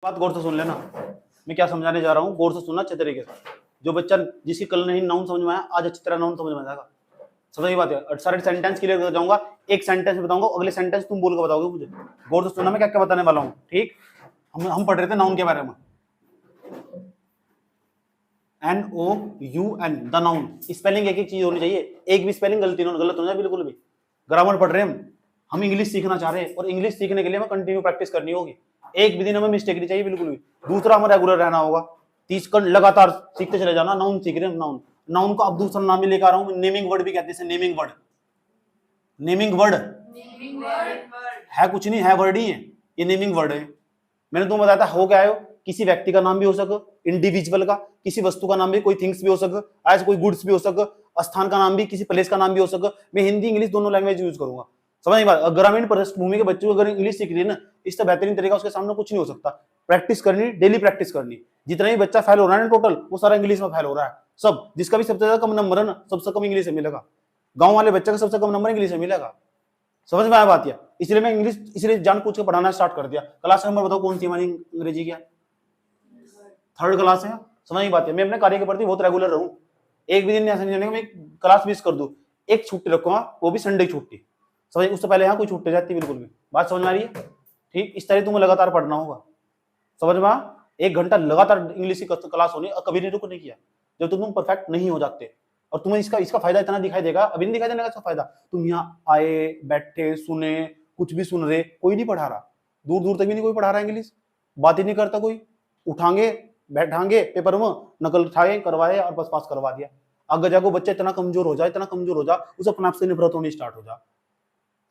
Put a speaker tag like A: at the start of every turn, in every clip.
A: बात गौर से सुन लेना, मैं क्या समझाने जा रहा हूँ, गौर से सुनना अच्छे तरीके से। जो बच्चा जिसकी कल नहीं नाउन समझ में आया, आज अच्छी तरह नाउन समझ में आ जाएगा। समझ बात है। और सारे सेंटेंस क्लियर कर जाऊंगा, एक सेंटेंस बताऊंगा, अगले सेंटेंस तुम बोल के बताओगे मुझे। गौर से सुनना मैं क्या क्या बताने वाला हूँ, ठीक। हम पढ़ रहे थे नाउन के बारे में। NOUN, the noun. स्पेलिंग एक एक चीज होनी चाहिए, एक भी स्पेलिंग गलत हो जाए बिल्कुल भी। ग्रामर पढ़ रहे हैं हम इंग्लिश सीखना चाह रहे हैं, और इंग्लिश सीखने के लिए हमें कंटिन्यू प्रैक्टिस करनी होगी। एक भी दिन हमें मिस्टेक नहीं चाहिए बिल्कुल भी। दूसरा, हमें रेगुलर रहना होगा। 30 लगातार सीखते चले जाना। नाउन सीख रहे हैं, नाउन। नाउन को अब दूसरा नाम भी लेकर आ रहा हूँ, नेमिंग वर्ड भी कहते हैं। नेमिंग वर्ड, नेमिंग वर्ड है कुछ नहीं, है वर्ड ही है ये, नेमिंग वर्ड है। मैंने तुम्हें बताया था हो क्या है, किसी व्यक्ति का नाम भी हो सके, इंडिविजुअल का, किसी वस्तु का नाम भी, कोई थिंग्स भी हो सके, आज कोई गुड्स भी हो सके, स्थान का नाम भी, किसी प्लेस का नाम भी हो सके। मैं हिंदी इंग्लिश दोनों लैंग्वेज यूज करूंगा, समझ बात। ग्रामीण पृष्ठभूमि के बच्चों को अगर इंग्लिश सीख रही है ना, इससे बेहतरीन तरीका उसके सामने कुछ नहीं हो सकता। प्रैक्टिस करनी, डेली प्रैक्टिस करनी। जितना ही बच्चा फेल हो रहा है ना टोटल, वो सारा इंग्लिश में फेल हो रहा है सब। जिसका भी सबसे ज्यादा कम नंबर है ना, सबसे कम इंग्लिश में मिलेगा। गांव वाले बच्चे का सबसे कम नंबर इंग्लिश में मिलेगा। समझ में आया बात? या इसलिए मैं इंग्लिश इसलिए जान पूछ के पढ़ाना स्टार्ट कर दिया। क्लास नंबर बताओ कौन सी हमारी अंग्रेजी की? 3rd क्लास है। समझ में बात है। मैं अपने कार्य के प्रति बहुत रेगुलर रहूं। एक भी दिन ऐसा नहीं जाने मैं क्लास मिस कर दूं। एक छुट्टी रखूंगा, वो भी संडे की छुट्टी। समझ, उससे पहले यहाँ कोई छुट्टी जाती बिल्कुल भी। बात समझ में आ रही है? ठीक, इस तरह तुम्हें लगातार पढ़ना होगा। समझ में? 1 घंटा लगातार इंग्लिश की क्लास होनी, और कभी नहीं रुक नहीं किया जब तुम परफेक्ट नहीं हो जाते। और तुम्हें इसका फायदा इतना दिखाई देगा, अभी नहीं दिखाई देने का इसका फायदा। तुम यहाँ आए, बैठे, सुने, कुछ भी सुन रहे, कोई नहीं पढ़ा रहा, दूर दूर तक भी नहीं कोई पढ़ा रहा इंग्लिश, बात ही नहीं करता कोई। उठाएंगे, बैठाएंगे, पेपर में नकल उठाए, करवाए और बस पास करवा दिया। अगर जाको बच्चा इतना कमजोर हो जाए, उसे अपने आप से नफरत होनी स्टार्ट हो जाए।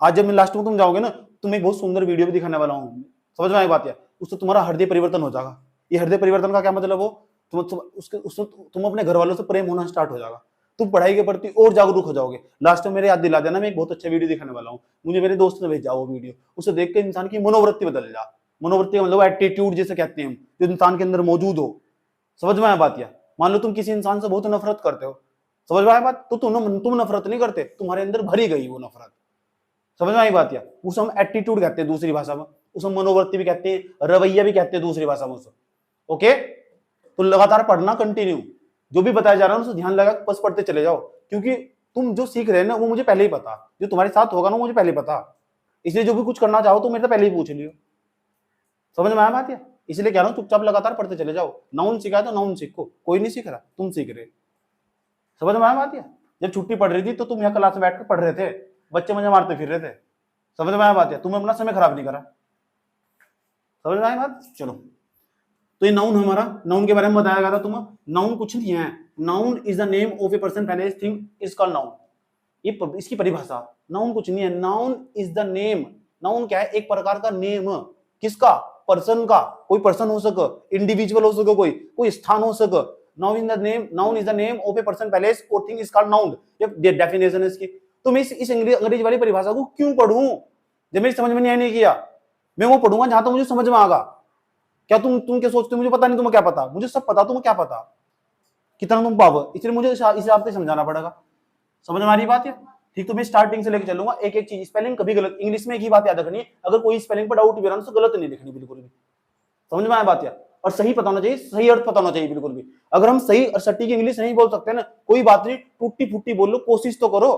A: आज जब मैं लास्ट में तुम जाओगे ना, तुम्हें एक बहुत सुंदर वीडियो भी दिखाने वाला हूँ। समझ में आई बात? है उससे तुम्हारा हृदय परिवर्तन हो जाएगा। ये हृदय परिवर्तन का क्या मतलब हो? तुम अपने घर वालों से प्रेम होना स्टार्ट हो जाएगा। तुम पढ़ाई के प्रति और जागरूक हो जाओगे। लास्ट में मेरे याद दिला देना, मैं एक बहुत अच्छा वीडियो दिखाने वाला हूँ। मुझे मेरे दोस्त ने भेजा वो वीडियो, उसे देख के इंसान की मनोवृत्ति बदल जा। मनोवृत्ति मतलब एटीट्यूड जिसे कहते हैं हम, जो इंसान के अंदर मौजूद हो। समझ में आया बात? या मान लो तुम किसी इंसान से बहुत नफरत करते हो, समझ में आया बात, तो तुम नफरत नहीं करते, तुम्हारे अंदर भरी गई वो नफरत। समझ में आई बात? या उसे हम एटीट्यूड कहते हैं दूसरी भाषा में, उसे मनोवृत्ति भी कहते हैं, रवैया भी कहते हैं दूसरी भाषा में उसे। ओके, तो लगातार पढ़ना कंटिन्यू, जो भी बताया जा रहा है उसे ध्यान लगा बस पढ़ते चले जाओ। क्योंकि तुम जो सीख रहे हैं ना वो मुझे पहले ही पता, जो तुम्हारे साथ होगा ना मुझे पहले पता। इसलिए जो भी कुछ करना चाहो तो मेरे से पहले ही पूछ लियो। समझ में आया बात? या इसलिए कह रहा हूँ चुपचाप लगातार पढ़ते चले जाओ। नाउन सीखा है तो नाउन सीखो, कोई नहीं सीख रहा, तुम सीख रहे। समझ में आया बात? या जब छुट्टी पड़ रही थी तो तुम यहाँ क्लास में बैठ कर पढ़ रहे थे, बच्चे मजे मारते फिर रहे थे। समझ में आया बात? है तुमने अपना समय खराब नहीं करा। समझ में आया बात? चलो, तो ये नाउन हमारा, नाउन के बारे में बताया गया था तुम्हें। नाउन कुछ नहीं है, noun is the name of a person, पहले थिंग इज कॉल्ड नाउन। ये इसकी परिभाषा, नाउन कुछ नहीं है, noun is the name. Noun क्या है? एक प्रकार का नेम। किसका? पर्सन का। कोई पर्सन हो सके, इंडिविजुअल हो सके, कोई स्थान हो सके। Noun is the name of a person, place और थिंग इज कॉल्ड नाउन। ये डेफिनेशन है इसकी। तो मैं इस अंग्रेजी वाली परिभाषा को क्यों पढ़ूं? जब मेरी समझ में नहीं किया, मैं वो पढ़ूंगा जहां तो मुझे समझ में आगा। क्या तुम क्या सोचते हो मुझे पता नहीं? तुम्हें क्या पता? मुझे सब पता, तुम्हें क्या पता कितना तुम पावर? इसलिए मुझे इस हिसाब से समझाना पड़ेगा। समझ में आ रही बात है? ठीक, तो मैं स्टार्टिंग से लेकर चलूंगा, एक एक चीज। स्पेलिंग कभी गलत, इंग्लिश में एक ही बात याद रखनी है, अगर कोई स्पेलिंग पर डाउट भी रहा तो गलत नहीं लिखनी बिल्कुल भी। समझ में आया बात? या और सही पता होना चाहिए, सही अर्थ पता होना चाहिए बिल्कुल भी। अगर हम सही और सटीक इंग्लिश नहीं बोल सकते ना, कोई बात नहीं, टूटी फूटी बोल लो, कोशिश तो करो।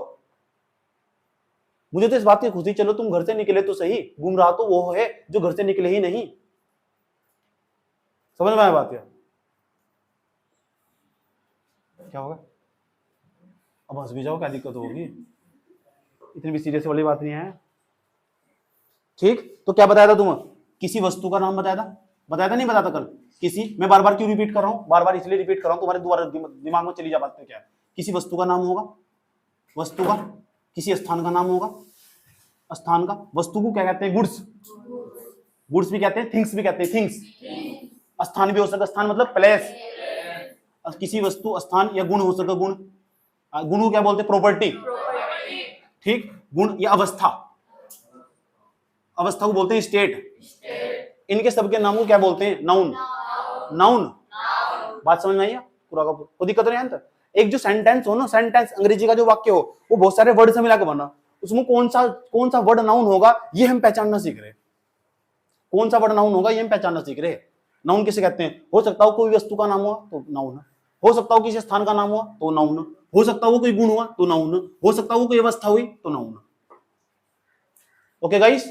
A: मुझे तो इस बात की खुशी, चलो तुम घर से निकले तो सही, गुमराह तो वो है जो घर से निकले ही नहीं। समझ में आया बात? है क्या होगा? अब हंस भी जाओ, क्या दिक्कत होगी? इतनी भी सीरियस वाली बात नहीं है। ठीक, तो क्या बताया था तुम्हें? किसी वस्तु का नाम बताया था नहीं बताया था कल? किसी, मैं बार बार क्यों रिपीट कर रहा हूं? बार बार इसलिए रिपीट कर रहा हूं तुम्हारे दोबारा दिमाग में चली जा बात। क्या है? किसी वस्तु का नाम होगा, वस्तु का। किसी स्थान का नाम होगा, स्थान का। वस्तु को क्या कहते हैं? गुड्स। गुड्स भी कहते हैं, थिंग्स भी कहते हैं, थिंग्स। स्थान भी हो सकता, स्थान मतलब प्लेस। किसी वस्तु, स्थान या गुण हो सकता, गुण। गुण को क्या बोलते हैं? प्रॉपर्टी। ठीक, गुण या अवस्था, अवस्था को बोलते हैं स्टेट। इनके सबके नाम को क्या बोलते हैं? नाउन। नाउन, बात समझ में आई? पूरा का पूरा, कोई दिक्कत नहीं है? एक जो सेंटेंस हो ना, सेंटेंस अंग्रेजी का जो वाक्य हो, वो बहुत सारे वर्ड से मिलाकर बना, उसमें कौन सा वर्ड नाउन होगा ये हम पहचानना सीख रहे। कौन सा वर्ड नाउन होगा ये हम पहचानना सीख रहे। नाउन किसे कहते हैं? हो सकता हो कोई वस्तु का नाम हुआ तो नाउन, हो सकता हो किसी स्थान का नाम हुआ तो नाउन, हो सकता हो कोई गुण हुआ तो नाउन, हो सकता हो कोई अवस्था हुई तो नाउन। ओके गाइस,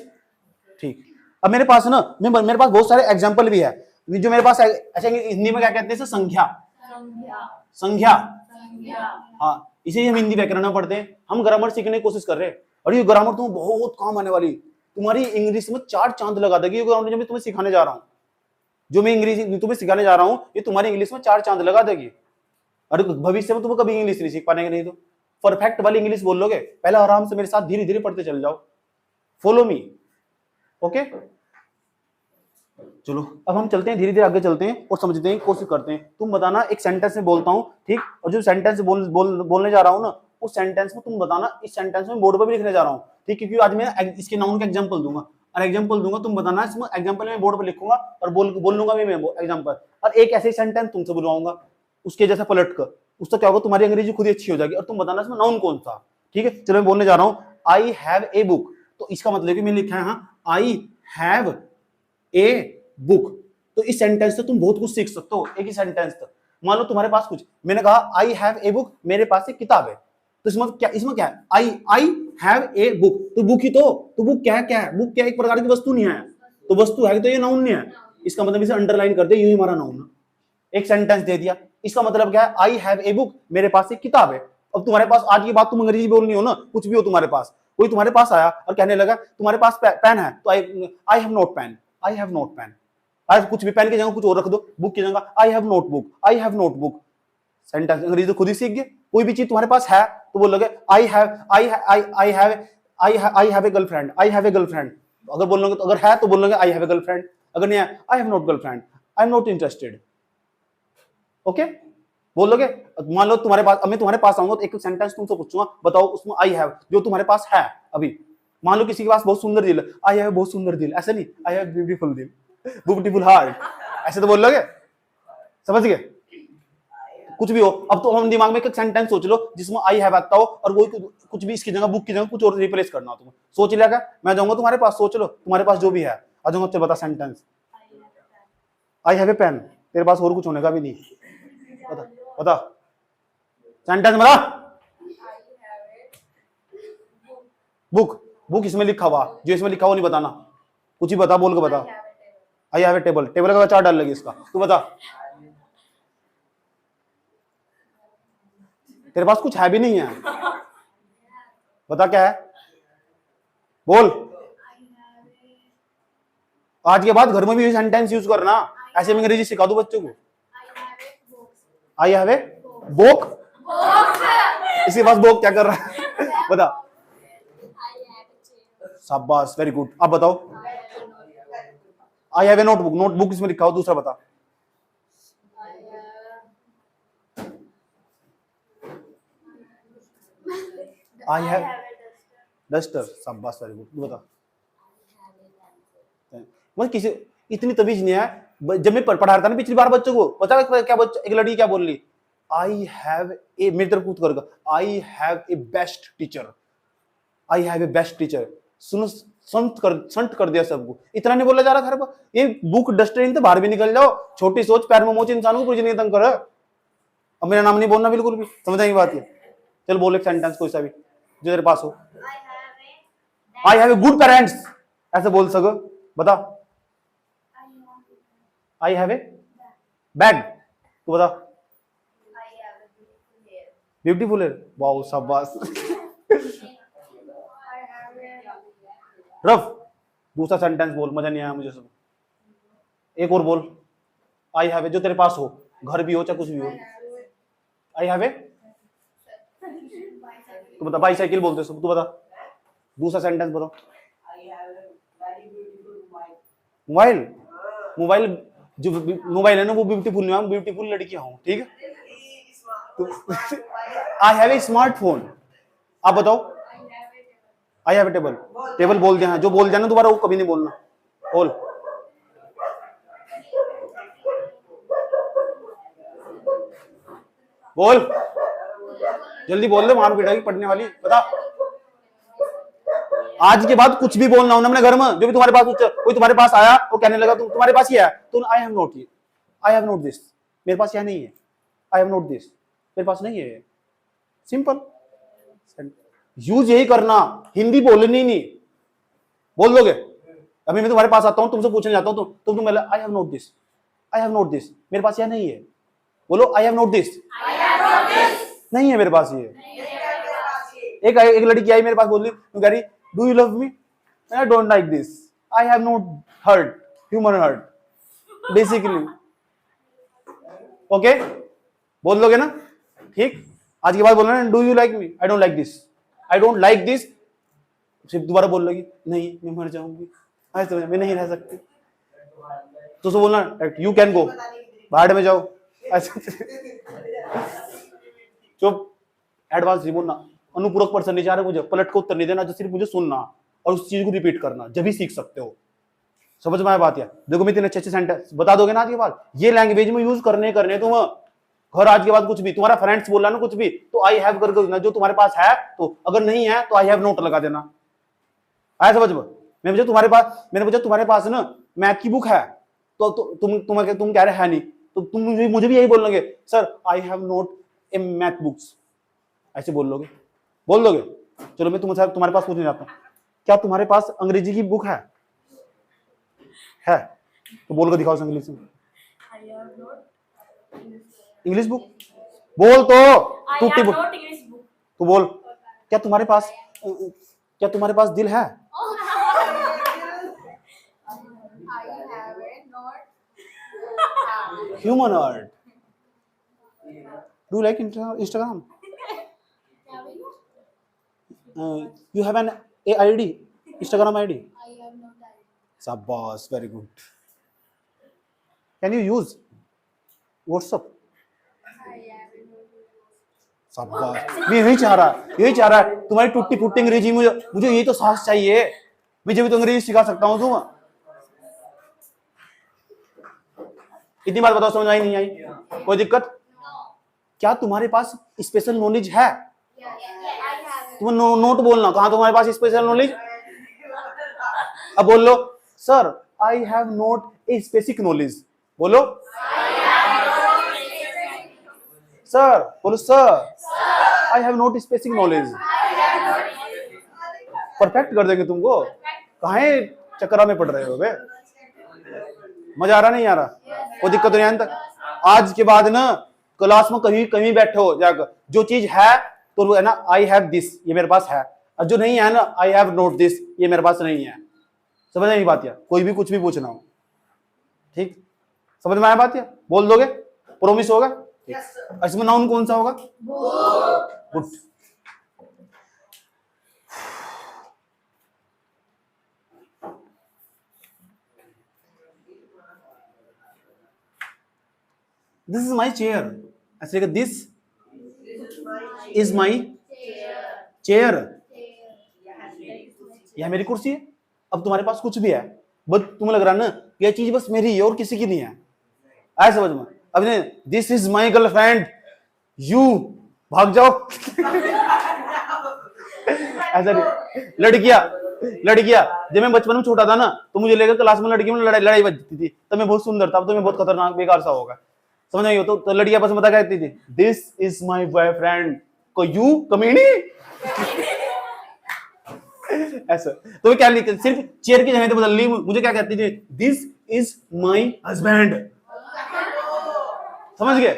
A: ठीक। अब मेरे पास ना, मेरे पास बहुत सारे एग्जांपल भी है जो मेरे पास। अच्छा हिंदी में क्या कहते हैं? संख्या, संख्या। हाँ, इसे हम हिंदी व्याकरण में पढ़ते हैं। हम ग्रामर सीखने की कोशिश कर रहे हैं और ये ग्रामर तुम्हें बहुत काम आने वाली, तुम्हारी इंग्लिश में 4 चांद लगा देगी। ये ग्रामर जो मैं तुम्हें सिखाने जा रहा हूँ, जो मैं इंग्लिश तुम्हें सिखाने जा रहा हूँ, ये तुम्हारी इंग्लिश में 4 चांद लगा देगी। और भविष्य में तुम्हें कभी इंग्लिश नहीं सीख पाएंगे, नहीं तो परफेक्ट वाली इंग्लिश बोल लोगे। पहले आराम से मेरे साथ धीरे धीरे पढ़ते चल जाओ, फॉलो मी। ओके, चलो अब हम चलते हैं, धीरे धीरे आगे चलते हैं और समझते हैं, कोशिश करते हैं। तुम बताना, एक सेंटेंस में बोलता हूँ, ठीक? और जो सेंटेंस बोलने जा रहा हूँ ना, उस सेंटेंस में तुम बताना, इस सेंटेंस में बोर्ड पर भी लिखने जा रहा हूँ, ठीक? क्योंकि आज मैं इसके नाउन का एग्जांपल दूंगा और एग्जांपल दूंगा, तुम बताना इसमें एग्जांपल में बोर्ड पर लिखूंगा और बोल लूंगा भी मैं एग्जांपल। और एक ऐसे सेंटेंस तुमसे बुलवाऊंगा उसके जैसा पलट कर, उससे क्या होगा, तुम्हारी अंग्रेजी खुद ही अच्छी हो जाएगी और तुम बताना इसमें नाउन कौन सा, ठीक है? चलो मैं बोलने जा रहा हूँ, आई हैव ए बुक। तो इसका मतलब कि मैंने लिखा है आई हैव ए बुक। तो इस सेंटेंस से तुम बहुत कुछ सीख सकते हो, एक ही सेंटेंस तक। मान लो तुम्हारे पास कुछ, मैंने कहा आई हैव ए बुक, मेरे पास एक किताब है, तो इसमें क्या है? आई हैव ए बुक, तो बुक ही तो बुक क्या है? बुक क्या एक प्रकार की वस्तु नहीं है, तो वस्तु है तो ये नाउन नहीं है। इसका मतलब इसे अंडरलाइन कर दे, यही हमारा नाउन है। एक सेंटेंस दे दिया, इसका मतलब क्या है? आई हैव ए बुक, मेरे पास एक किताब है। अब तुम्हारे पास आज की बात तुम अंग्रेजी बोलनी हो ना, कुछ भी हो तुम्हारे पास, कोई तुम्हारे पास आया और कहने लगा तुम्हारे पास पेन है, तो I have not pen, I have not pen. आज कुछ भी, पेन की जगह कुछ और रख दो, बुक की जगह I have notebook, I have notebook. Sentence अंग्रेजी तो खुद ही सीख गए। कोई भी चीज तुम्हारे पास है तो बोलोगे आई have A girlfriend, I have A girlfriend. अगर बोलोगे तो, अगर है तो बोलोगे आई हैव ए गर्लफ्रेंड, अगर नहीं है I have not girlfriend, I am not interested. Okay, बोलोगे। मान लो तुम्हारे पास, अब मैं तुम्हारे पास आऊंगा तो एक सेंटेंस तुमसे पूछूंगा, बताओ उसमें आई हैव जो तुम्हारे पास है अभी। मान लो किसी के पास बहुत सुंदर दिल है, आई हैव बहुत सुंदर दिल, ऐसा नहीं आई हैव ब्यूटीफुल दिल, ब्यूटीफुल हार्ट, ऐसे तो बोल लोगे। समझ गए? कुछ भी हो। अब तो हम दिमाग में एक सेंटेंस सोच लो जिसमें आई हैव आता हो और वो कुछ भी इसकी जगह, बुक की जगह कुछ और रिप्लेस करना हो। तुम्हें सोच लिया क्या? मैं जाऊंगा तुम्हारे पास, सोच लो तुम्हारे पास जो भी है, आ जाऊंगा। चल बता sentence. I have a pen, तेरे पास और कुछ होने का भी नहीं। बता सेंटेंस बता। बुक इसमें लिखा हुआ, जो इसमें लिखा हुआ नहीं बताना, कुछ ही बता, बोल के बता। आई हैव ए टेबल, टेबल का 4 डाल लगे इसका, तू बता। तेरे पास कुछ है भी नहीं है, बता क्या है, बोल। आज के बाद घर में भी सेंटेंस यूज करना, ऐसे में अंग्रेजी सिखा दो बच्चों को। आई हैव ए बुक, इसके पास बुक क्या कर रहा है? बता। शाबाश, वेरी गुड। अब बताओ। आई हैव ए नोटबुक, नोटबुक इसमें लिखा हो, दूसरा बता। आई हैव डस्टर, शाबाश, वेरी गुड। बता। मतलब किसी इतनी तमीज नहीं है। जब मैं पढ़ा रहा था ना पिछली बार बच्चों को, पता क्या बच्चा, एक लड़की क्या बोल रही, आई हैव ए, मेरी तरफ कूद कर, आई have A best teacher, I have A best teacher. सुनो, संत कर दिया सबको। इतना नहीं बोला जा रहा घर पर, ये बुक डस्टबिन तो बाहर भी निकल जाओ। छोटी सोच पैर में मोच इंसान को पूरी नहीं तंग कर। अब मेरा नाम नहीं बोलना बिल्कुल भी, समझ आई बात है? चल बोल एक सेंटेंस कोई सा भी जो तेरे पास हो। आई हैव ए गुड पेरेंट्स, ऐसे बोल सको, बता। आई हैव ए बैग, तू बता। ब्यूटीफुल है, वाओ शाबाश। रफ, दूसरा सेंटेंस बोल, मजा नहीं आया मुझे सब। एक और बोल। आई हैव ए, जो तेरे पास हो, घर भी हो चाहे कुछ भी हो। आई हैव ए, तू बता। बाईसाइकिल बोलते सब, तू बता। दूसरा सेंटेंस बताओ। मोबाइल, मोबाइल जो मोबाइल है ना वो ब्यूटीफुल नहीं है, ब्यूटीफुल लड़कियां हूं, ठीक है? I have A smartphone. आप बताओ। आई हैव ए टेबल, टेबल बोल दिया, जो बोल दिया ना दोबारा वो कभी नहीं बोलना। बोल। बोल जल्दी बोल दे, मार पीटाई पढ़ने वाली, बता। आज के बाद कुछ भी बोलना हो ना अपने घर में, जो भी तुम्हारे पास कोई तुम्हारे पास आया वो कहने लगा तुम्हारे पास ही है, तो I have note, I have note this, मेरे पास यह नहीं है, आई हैव नोट दिस, मेरे पास नहीं है। सिंपल यूज यही करना, हिंदी बोलनी नहीं। बोल दोगे अभी मैं तुम्हारे पास आता हूं, तुमसे पूछने जाता हूं, तुम आई have note this, I have note this, मेरे पास यह नहीं है। बोलो आई हैव नोट दिस, नहीं है मेरे पास ये। एक लड़की आई मेरे पास, बोल रही, कह रही do you love me, I don't like this, I have not hurt, human hurt basically. Okay बोल दोगे ना, ठीक। आज के बाद बोलना do you like me, I don't like this, I don't like this. सिर्फ दोबारा बोल लगी नहीं मैं मर जाऊंगी, ऐसे मैं नहीं रह सकती, तो बोलना यू कैन गो, बाहर में जाओ, ऐसे चुप। एडवांस नहीं बोलना, अनुपूरक पर्सन नहीं चाह रहे मुझे, पलट को उत्तर नहीं देना, जो सिर्फ मुझे सुनना और उस चीज को रिपीट करना, जब भी सीख सकते हो। समझ में आया बात? यार देखो मैं इतने अच्छे सेंटेंस बता दोगे ना आज के बाद, ये लैंग्वेज में यूज करने तुम घर। आज के बाद कुछ भी तुम्हारा फ्रेंड्स बोला ना कुछ भी, तो आई हैव करके देना, जो तुम्हारे पास है, तो अगर नहीं है तो आई हैव नोट लगा देना। आया समझ में? मैंने पूछा तुम्हारे पास ना मैथ की बुक है, तो तुम कह रहे है नहीं, तो तुम मुझे भी यही बोल लोगे sir I have not A math books, ऐसे बोल लोगे, बोल दोगे? चलो मैं तुम्हारे पास पूछने जाता हूँ, क्या तुम्हारे पास अंग्रेजी की बुक है? तो बोल कर दिखाओ इंग्लिश में। इंग्लिश बुक बोल, तो टूटी बुक तो बोल। क्या तुम्हारे पास दिल है? Human heart. Do like Instagram? You have an ID, Instagram ID? I have no ID. Shabash, very good. Can you use WhatsApp? I have no WhatsApp. शाबाश, मैं यही चाह रहा तुम्हारी टूटी फूटी अंग्रेजी, मुझे यही तो साहस चाहिए, मुझे भी तो अंग्रेजी सिखा सकता हूँ तुम। इतनी बात बताओ, समझ आई नहीं आई? कोई दिक्कत? क्या तुम्हारे पास स्पेशल नॉलेज है? तुम नोट बोलना, कहां तुम्हारे पास स्पेशल नॉलेज? अब बोल लो sir I have not a specific knowledge. बोलो सर, बोलो sir I have not specific knowledge. Perfect कर देंगे तुमको। कहां चक्करा में पड़ रहे हो बे? मजा आ रहा नहीं आ रहा? कोई दिक्कत नहीं है? आज के बाद ना क्लास में कहीं बैठे हो जाकर, जो चीज है तो है ना आई हैव दिस, ये मेरे पास है, और जो नहीं है ना आई हैव नोट दिस, ये मेरे पास नहीं है। समझ नहीं बात? यार कोई भी कुछ भी पूछना हो, ठीक? समझ में आया बात? यार बोल दोगे? प्रोमिस होगा? इसमें नाउन कौन सा होगा? Good. This is my chair, ऐसे दिस इज माई चेयर, यह मेरी कुर्सी है। अब तुम्हारे पास कुछ भी है, बस तुम्हें लग रहा है ना यह चीज बस मेरी है और किसी की नहीं है, आया समझ में? अब this is my girlfriend, you भाग जाओ। ऐसा लड़कियां जब मैं बचपन में छोटा था ना, तो मुझे लेकर क्लास में लड़कियों में लड़ाई बजती थी, तब मैं बहुत सुंदर था, अब तो मैं बहुत खतरनाक बेकार सा होगा। समझ नहीं हो? तो लड़कियां बस बता कहती थी दिस इज माई बॉयफ्रेंड, को यू कमीनी। ऐसा तो क्या लिख, सिर्फ चेयर की जगह तो बदल ली, मुझे क्या कहती थी? This is my husband. समझ गए?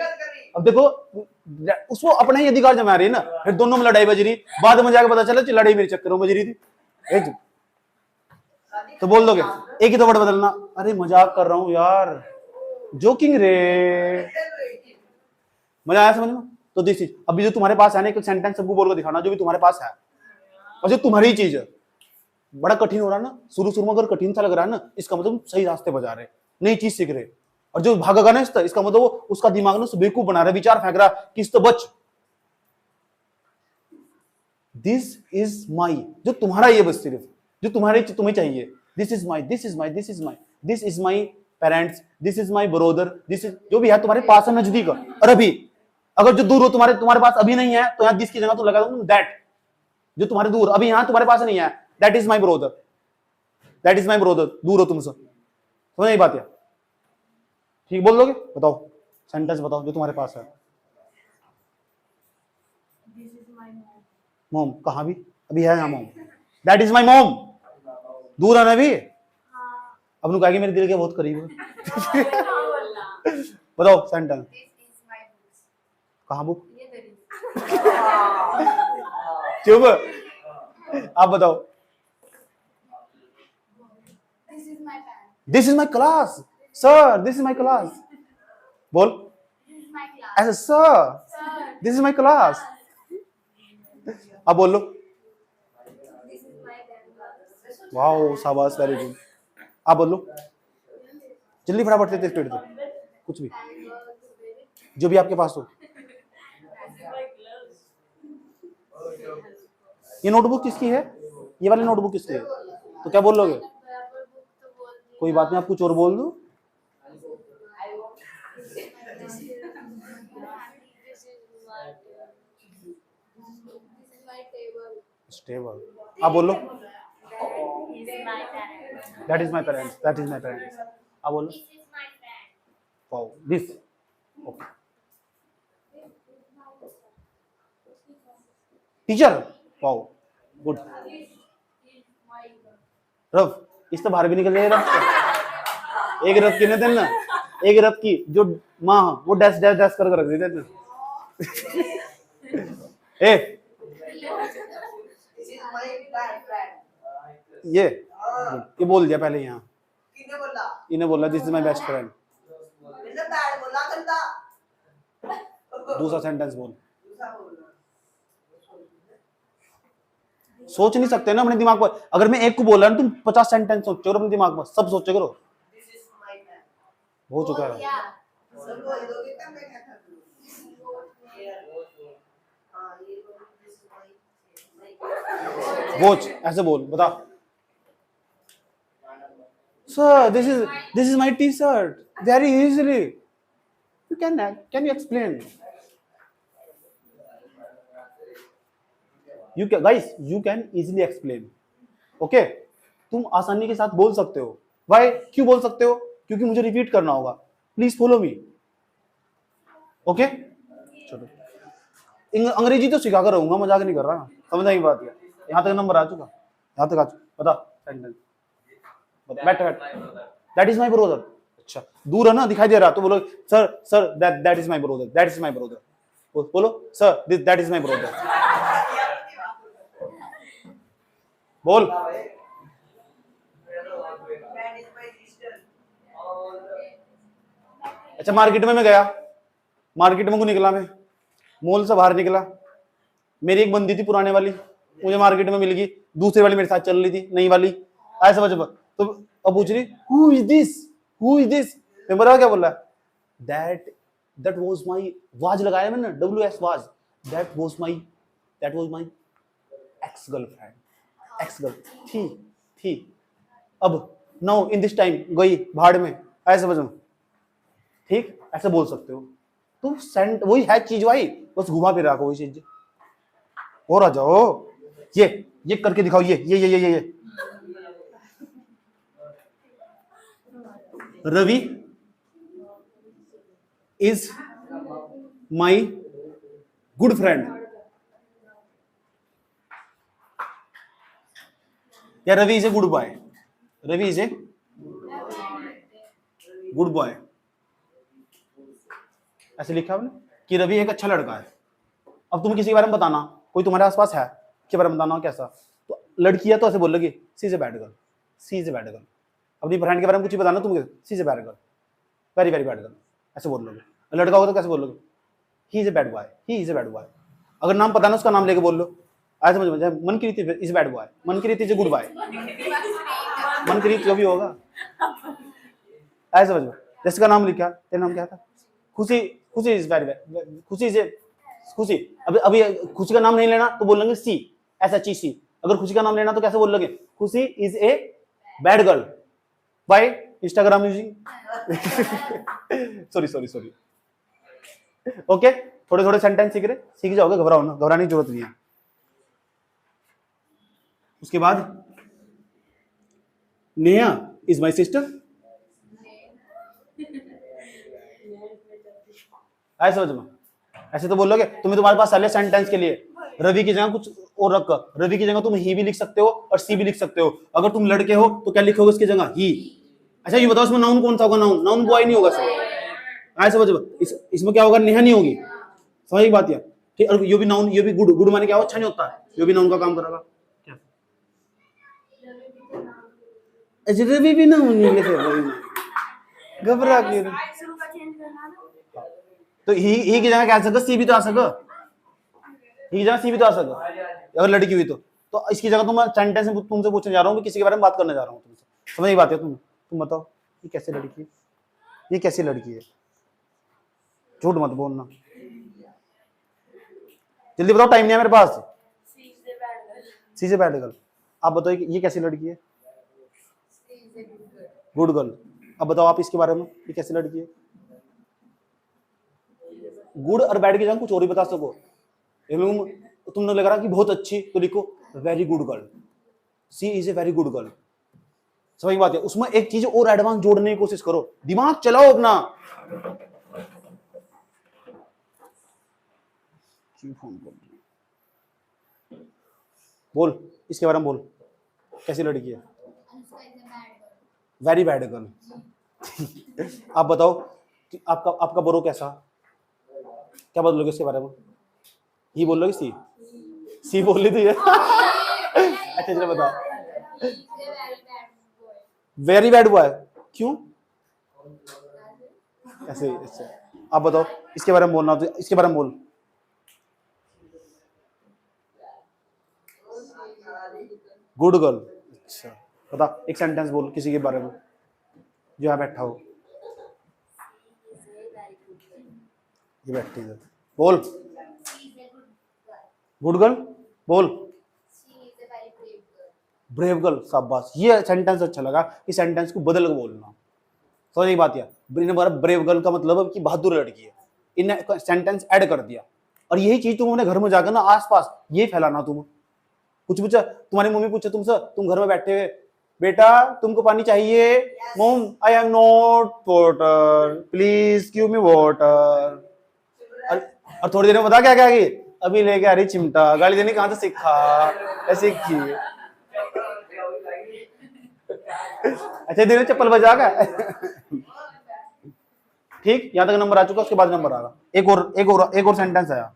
A: अब देखो उसको अपना ही अधिकार जमा रही है ना, फिर दोनों में लड़ाई बज रही, बाद में जाकर पता चला लड़ाई मेरे चक्करों में बज रही थी। तो बोल दोगे? एक ही तो वर्ड बदलना। अरे मजाक कर रहा हूं यार, जोकिंग रे। मजा आया समझ में? तो दिस इज, अभी जो तुम्हारे पास है ना, एक सेंटेंस सबको बोल कर दिखाना जो भी तुम्हारे पास है, और जो तुम्हारी चीज है। बड़ा कठिन हो रहा है ना, शुरू में अगर कठिन सा लग रहा है ना, इसका मतलब सही रास्ते पर जा रहे, नई चीज सीख रहे। और जो भागेगा ना इसका मतलब वो उसका दिमाग ना बेवकूफ बना रहा है, विचार फेंक रहा कि इस तो बच। दिस इज माई, जो तुम्हारा ये बस सिर्फ जो तुम्हें चाहिए। This is my, this is my, this is my, this is my parents, this is my brother, this is जो भी है तुम्हारे पास है, नजदीक। और अभी अगर जो दूर हो तुम्हारे पास अभी नहीं है, तो यहाँ दिस की जगह तो लगा दूं दैट, जो तुम्हारे दूर अभी यहाँ तुम्हारे पास नहीं है, that is my brother, that is my brother, दूर हो तुमसे, समझ नहीं बात है? ठीक बोल दोगे? बताओ सेंटेंस बताओ जो तुम्हारे पास है। मॉम, कहाँ भी अभी है यहाँ mom, that is my mom, दूर है ना अभी, अब नु कहेगी मेरे दिल के बहुत करीब है। बताओ सेंटेंस, कहाँ बुक, चुप, आप बताओ। This is my class sir, this is my class, बोल ऐसे sir, this is my class, अब बोल लो। वाओ शाबाश, वेरी गुड, आप बोल लो जल्दी फटाफट से, स्पीड से, कुछ भी जो भी आपके पास हो। ये नोटबुक किसकी है? ये वाली नोटबुक किसकी है? तो क्या बोल लोगे? कोई बात नहीं, आप कुछ और बोल दो। स्टेबल, आप बोल लो। That is my parents, that is my parents, आप बोलो। Wow, this, okay, teacher, wow good. Rough, इस तो बाहर भी निकल जाएगा रफ, एक रफ की ना देना, एक रफ की जो माँ वो डैश डैश डैश कर रख देते ना। ए ये बोल दिया पहले यहाँ, इन्हें बोला this is my best friend. दूसरा सेंटेंस बोल, सोच नहीं सकते ना अपने दिमाग पर, अगर मैं एक को बोल रहा हूं तुम 50 सेंटेंस सोचो अपने दिमाग पर, सब सोचे करो। हो चुका है, वॉच ऐसे बोल, बता sir this is my T shirt, very easily you can you explain, you can guys you can easily explain, okay? तुम आसानी के साथ बोल सकते हो। why? क्यों बोल सकते हो? क्योंकि मुझे रिपीट करना होगा। Please follow me, okay? चलो अंग्रेजी तो सिखा कर रहूंगा, मजाक नहीं कर रहा, समझ आई बात है? यहाँ तक नंबर आ चुका, यहाँ तक आ चुका, बता सेंटेंस, बैठ बैठ, दैट इज माई ब्रोदर। अच्छा दूर है ना, दिखाई दे रहा, तो बोलो sir sir that is my brother, that is my brother, बोलो sir that is my brother, बोल। अच्छा मार्केट में मैं गया, मार्केट में को निकला, मैं मॉल से बाहर निकला, मेरी एक बंदी थी पुराने वाली, मुझे मार्केट में मिल गई, दूसरी वाली मेरे साथ चल रही थी, नई वाली, ऐसा समझ, तो अब पूछ रही हु इज दिस, मैं बता क्या बोला, दैट वाज माई, वाज लगाया मैंने, WS was, that was my ex girlfriend, x girl थी, अब नो इन दिस टाइम गई भाड़ में, ऐसे समझो, ठीक? ऐसे बोल सकते हो तुम, सेंट वही है चीज भाई, बस घुमा फिरा को वही चीज, और आ जाओ, ये करके दिखाओ, ये Ravi is my good friend, या Ravi is a good boy, Ravi is a good boy, ऐसे लिखा आपने कि रवि एक अच्छा लड़का है। अब तुम किसी के बारे में बताना, कोई तुम्हारे आसपास है के बारे में बताना कैसा, तो लड़की है तो ऐसे बोल लोगे she is a bad girl, she is a bad girl. अपनी फ्रेंड के बारे में कुछ बताना तुम, she is a bad girl, very very bad girl, ऐसे बोल लोगे। लड़का होगा तो कैसे बोल लोगे, he is a bad boy, he is a bad boy. अगर नाम पता ना उसका नाम लेके बोल लो, ऐसे समझ, Mankirat is bad boy, Mankirat is a good boy, Mankirat जो भी होगा ऐसे समझो। जिसका नाम लिखा, तेरा नाम क्या था, खुशी, खुशी इज वेरी, खुशी इज ए, खुशी, अभी खुशी का नाम नहीं लेना तो बोलेंगे सी, SHEC। अगर खुशी का नाम लेना तो कैसे बोल लोगे, Khushi is a bad girl by Instagram using, sorry, okay? थोड़े थोड़े सेंटेंस सीख जाओगे, घबराओ ना, घबराने की जरूरत नहीं है। उसके बाद नेहा इज माई सिस्टर, ऐसे समझ में। ऐसे तो बोलोगे तुम्हारे पास साले सेंटेंस के लिए रवि की जगह कुछ और रख, रवि की जगह तुम ही भी लिख सकते हो और सी भी लिख सकते हो। अगर तुम लड़के हो तो क्या लिखोगे उसकी जगह? ही। अच्छा ये बताओ इसमें नाउन कौन सा होगा? नाउन, नाउन बॉय नहीं होगा सर। ऐसे समझ, इसमें क्या होगा? नेहा नहीं होगी। समझ की बात? ठीक। और ये भी नाउन, ये भी गुड, गुड माने क्या हो? अच्छा नहीं होता है, ये भी नाउन का काम करेगा। क्या रवि भी नाउन नहीं लिखे, घबरा क्यों? तो ही की जगह क्या आ सकता? सी भी तो आ सकता, ही की जगह सी भी तो आ सकता अगर लड़की हुई तो इसकी जगह तुम सेंटेंस में तुमसे पूछने जा रहा हूँ कि किसी के बारे में बात करने जा रहा हूँ तुमसे। समझ की बात है? तुम बताओ ये कैसी लड़की है? ये कैसी लड़की है? झूठ मत बोलना, जल्दी बताओ, टाइम नहीं है मेरे पास। सी से बैड गर्ल। आप बताओ ये कैसी लड़की है? Good girl. अब बताओ आप इसके बारे में, ये कैसी लड़की है? गुड और बैड की जगह कुछ और ही बता सको। तुमने लग रहा कि बहुत अच्छी, तो लिखो very good girl, she is a very good girl. समझ बात है? उसमें एक चीज और एडवांस जोड़ने की कोशिश करो, दिमाग चलाओ अपना। बोल इसके बारे में, बोल कैसी लड़की है? Very bad girl. आप बताओ कि आपका बोरो कैसा? क्या बोलोगे इसके बारे में? ही बोल लोगे सी? सी बोल ली थी। अच्छा चलो बताओ। वेरी बैड बॉय क्यों? ऐसे? अच्छा आप बताओ इसके बारे में बोलना, तो इसके बारे में बोल। Good girl. अच्छा बता एक सेंटेंस बोल किसी के बारे में जो यहाँ बैठा हो। ये बैठी है, बोल। गुड गर्ल बोल। Brave girl. शाबाश, ये सेंटेंस अच्छा लगा। इस सेंटेंस को बदल के बोलना। समझ एक बात? ब्रेव गर्ल का मतलब कि बहादुर लड़की है। इन्हें सेंटेंस ऐड कर दिया, और यही चीज तुम अपने घर में जाकर ना आसपास ये फैलाना। तुम कुछ पूछा, तुम्हारी मम्मी पूछे तुमसे, तुम घर में बैठे हुए, बेटा तुमको पानी चाहिए? Mom I am not water, please give me water. और थोड़ी देर में बता क्या क्या की, अभी लेके आ रही चिमटा। गाली देने कहां से सीखा? ऐसे सीखी। अच्छा दिन चप्पल बजा का। ठीक, यहां तक नंबर आ चुका, उसके बाद नंबर आ रहा। एक और सेंटेंस आया।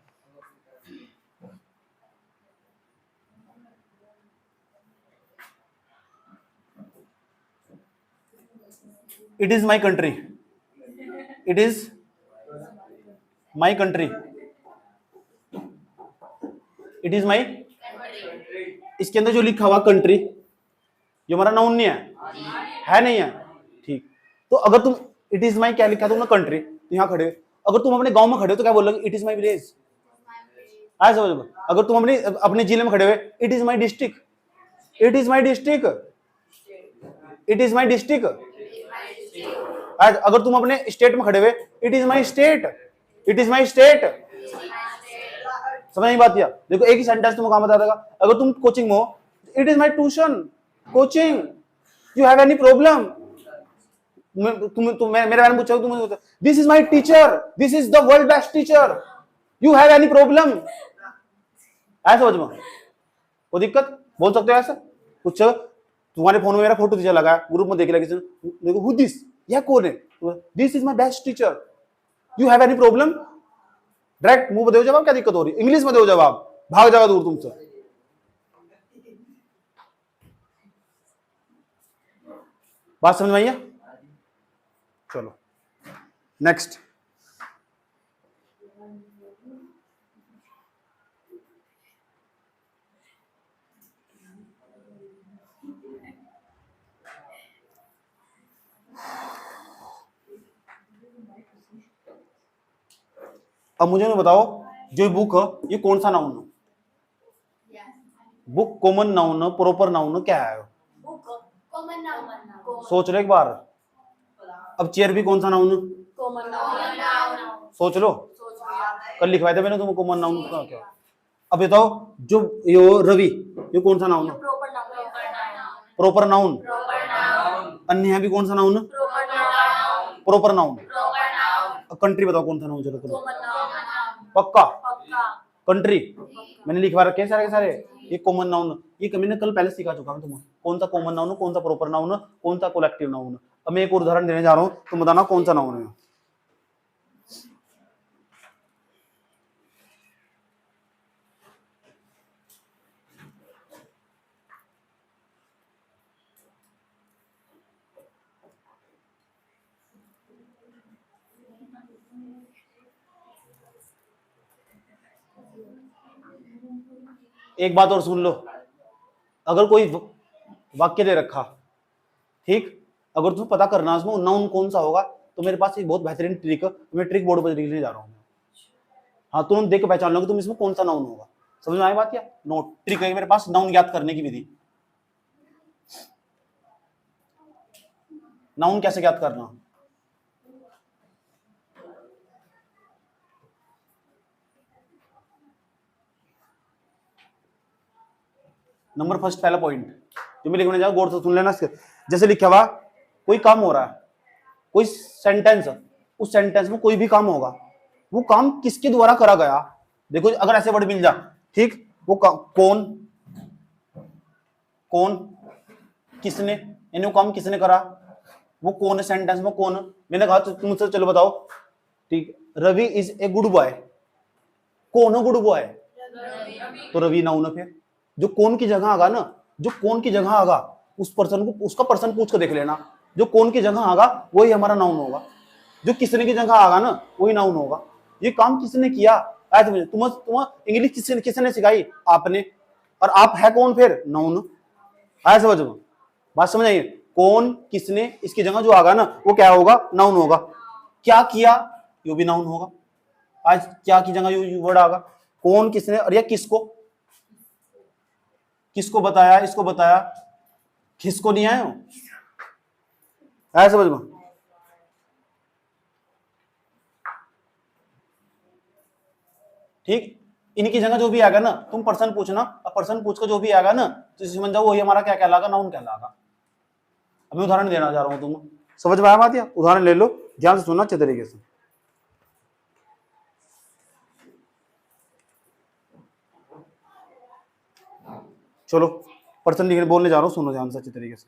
A: It is my country. It is my country. It is my. इसके अंदर जो लिखा हुआ कंट्री, ये हमारा नाउन नहीं है नहीं है? ठीक। तो अगर तुम इट इज माई क्या लिखा तुमने? कंट्री। तो यहाँ खड़े, अगर तुम अपने गांव में खड़े हो तो क्या बोलोगे? It is my village. आया समझ में? अगर तुम अपने जिले में खड़े हुए, it is my district. It is my district. It is my district. अगर तुम अपने स्टेट में खड़े हुए, it is my state. It is my state. समझ नहीं बात? देखो एक ही सेंटेंस तुमको काम बता देगा। अगर तुम कोचिंग में हो, it is my tuition coaching. You have any problem? तुम मेरे बारे में पूछो, तुम this is my teacher, this is the world best teacher, you have any problem? ऐसा समझ में? कोई दिक्कत? बोल सकते हो ऐसा कुछ? तुम्हारे फोन में मेरा फोटो टीचर लगा है, ग्रुप में देख लिया किसी ने, देखो हु दिस, यह कौन है? This is my best teacher, you have any problem? Direct मुंह दे जवाब, क्या दिक्कत हो रही? इंग्लिश में दो जवाब, भाग जाएगा दूर तुमसे। बात समझ में आई है? चलो नेक्स्ट। अब मुझे नहीं बताओ, जो बुक है ये कौन सा नाउन है? बुक कॉमन नाउन है, प्रॉपर नाउन है, क्या है? सोच लो एक बार। अब चेयर भी कौन सा नाउन है? सोच लो, कल लिखवाए थे मैंने तुमको कॉमन नाउन का क्या। अब बताओ जो यो रवि, ये कौन सा नाउन है? Proper noun. अनहैवी कौन सा नाउन? Proper noun. कंट्री बताओ कौन सा नाउन? चलो करो पक्का। कंट्री मैंने लिखवा रखे हैं सारे के सारे। ये कॉमन नाउन, ये मैंने कल पहले सिखा चुका हूं तुम्हें, कौन सा कॉमन नाउन, कौन सा प्रॉपर नाउन, कौन सा कलेक्टिव नाउन। अब मैं एक और उदाहरण देने जा रहा हूं, तुम बताना कौन सा नाउन है। एक बात और सुन लो, अगर कोई वाक्य दे रखा, ठीक, अगर तुम्हें पता करना उसमें नाउन कौन सा होगा, तो मेरे पास एक बहुत बेहतरीन ट्रिक है, मैं ट्रिक बोर्ड पर लिखने जा रहा हूँ। हाँ, तुम देख के पहचान लो कि तुम इसमें कौन सा नाउन होगा। समझ में आई बात? या नोट ट्रिक है मेरे पास नाउन ज्ञात करने की विधि। नाउन कैसे ज्ञात करना? नंबर फर्स्ट, पहला पॉइंट जो मैं लिखने जाऊँ, गौर से सुन लेना। जैसे लिखा हुआ कोई काम हो रहा है, कोई सेंटेंस, उस सेंटेंस में कोई भी काम होगा, वो काम किसके द्वारा करा गया। देखो अगर ऐसे वर्ड मिल जा, ठीक, वो कौन, कौन, किसने, यानी वो काम किसने करा, वो कौन है सेंटेंस में, कौन। मैंने कहा तुम मुझसे चलो बताओ, ठीक, Ravi is a good boy, कौन है गुड बॉय? तो रवि नाउन है। फिर जो कौन की जगह आगा ना, जो कौन की जगह आगा, उस पर्सन को, उसका पर्सन पूछ कर देख लेना, जो कौन की जगह आगा वही हमारा नाउन होगा। जो किसने की जगह आगा ना वही नाउन होगा। ये काम किसने किया, तुम इंग्लिश किसने सिखाई? आपने। और आप है कौन? फिर नाउन। आया समझ में? बात समझ आई? कौन, किसने, इसकी जगह जो आगा ना वो क्या होगा? नाउन होगा। क्या किया, यो भी नाउन होगा। आज क्या की जगह यू वर्ड आगा, कौन, किसने, और या किसको, किसको बताया, इसको बताया, किसको नहीं आया। आया समझ में? ठीक, इनकी जगह जो भी आएगा ना, तुम पर्सन पूछना, और पर्सन पूछ कर जो भी आएगा ना, तो समझ जाओ वही हमारा क्या कहलागा? नाउन कहलागा। अब मैं उदाहरण देना चाह रहा हूं, तुम समझ में आया बात? या उदाहरण ले लो, ध्यान से सुनना अच्छे तरीके से। चलो पर्सन लिखने बोलने जा रहा हूं, सुनो ध्यान से अच्छे तरीके से।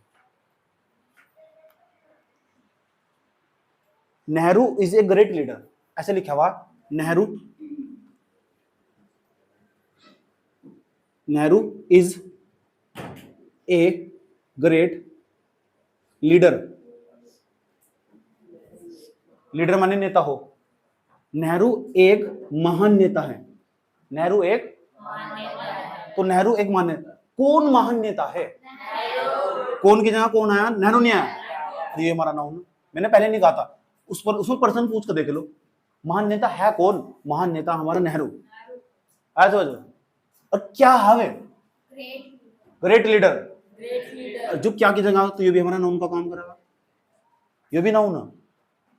A: Nehru is a great leader, ऐसे लिखा हुआ, Nehru, Nehru is a great leader. Leader माने नेता हो। नेहरू एक महान नेता है। नेहरू एक, तो नेहरू एक महान नेता। कौन महान नेता है? कौन की जगह कौन आया? नेहरू नहीं आया। ये हमारा नाउन, मैंने पहले नहीं कहा था, उस पर उसमें पर्सन पूछ कर देख लो, महान नेता है कौन? महान नेता हमारा नेहरू। आया समझ? और क्या हवे? Great leader. जो क्या की जगह, तो ये भी हमारा नाउन का काम करेगा, ये भी नाउन है।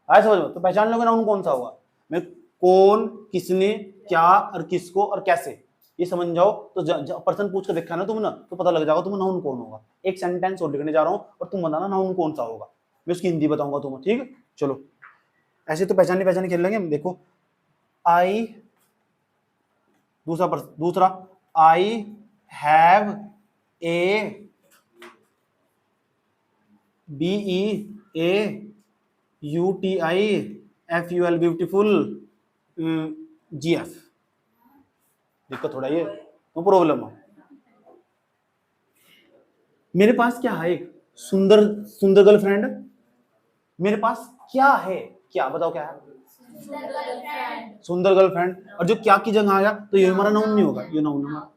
A: आया समझ में? तो पहचान लोगे नाउन कौन सा होगा। मैं कौन, किसने, क्या और किसको और कैसे, ये समझ जाओ तो पर्सन पूछ कर देखा ना तुम ना, तो पता लग जाएगा तुम नाउन कौन होगा। एक सेंटेंस और लिखने जा रहा हूं और तुम बताना नाउन कौन सा होगा, मैं उसकी हिंदी बताऊंगा तुम्हें, ठीक है? चलो ऐसे तो पहचानी खेल लेंगे। देखो आई, दूसरा आई have A BEAUTIFUL beautiful GF। दिक्कत थोड़ा ये तो प्रॉब्लम है। मेरे पास क्या है? एक सुंदर सुंदर गर्लफ्रेंड। मेरे पास क्या है? क्या बताओ क्या है? सुंदर गर्लफ्रेंड। और जो क्या की जगह आया तो ये हमारा नाउन नहीं होगा, ये नाउन हमारा।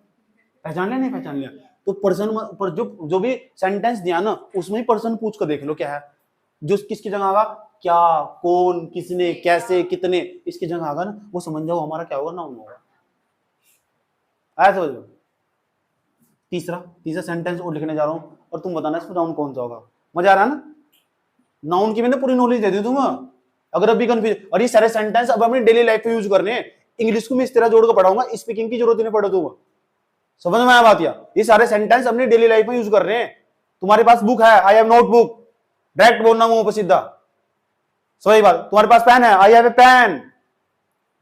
A: पहचान लिया? नहीं पहचान लिया? तो पर्सन पर जो भी सेंटेंस दिया ना, उसमें पर्सन पूछ कर देख लो क्या है। जो किसकी जगह आगा, क्या, कौन, किसने, कैसे, कितने, इसकी जगह आगा ना, वो समझ जाओ हमारा क्या होगा? नाउन होगा। आया समझ में? तीसरा सेंटेंस और लिखने जा रहा हूं और तुम बताना इसमें नाउन कौन सा होगा। मजा आ रहा है ना? नाउन की मैंने पूरी नॉलेज दे दी तुम्हें। अगर अभी कंफ्यूज, और ये सारे सेंटेंस अब अपनी डेली लाइफ में यूज करने हैं। इंग्लिश को मैं इस तरह जोड़ कर पढ़ाऊंगा, स्पीकिंग की जरूरत नहीं पड़े तुम्हें। समझ में आया बात? या ये सारे सेंटेंस अपनी डेली लाइफ में यूज कर रहे हैं। तुम्हारे पास बुक है, आई हैव नोटबुक, डायरेक्ट बोलना मुंह पे सीधा। सही बात। तुम्हारे पास पेन है, I have a pen.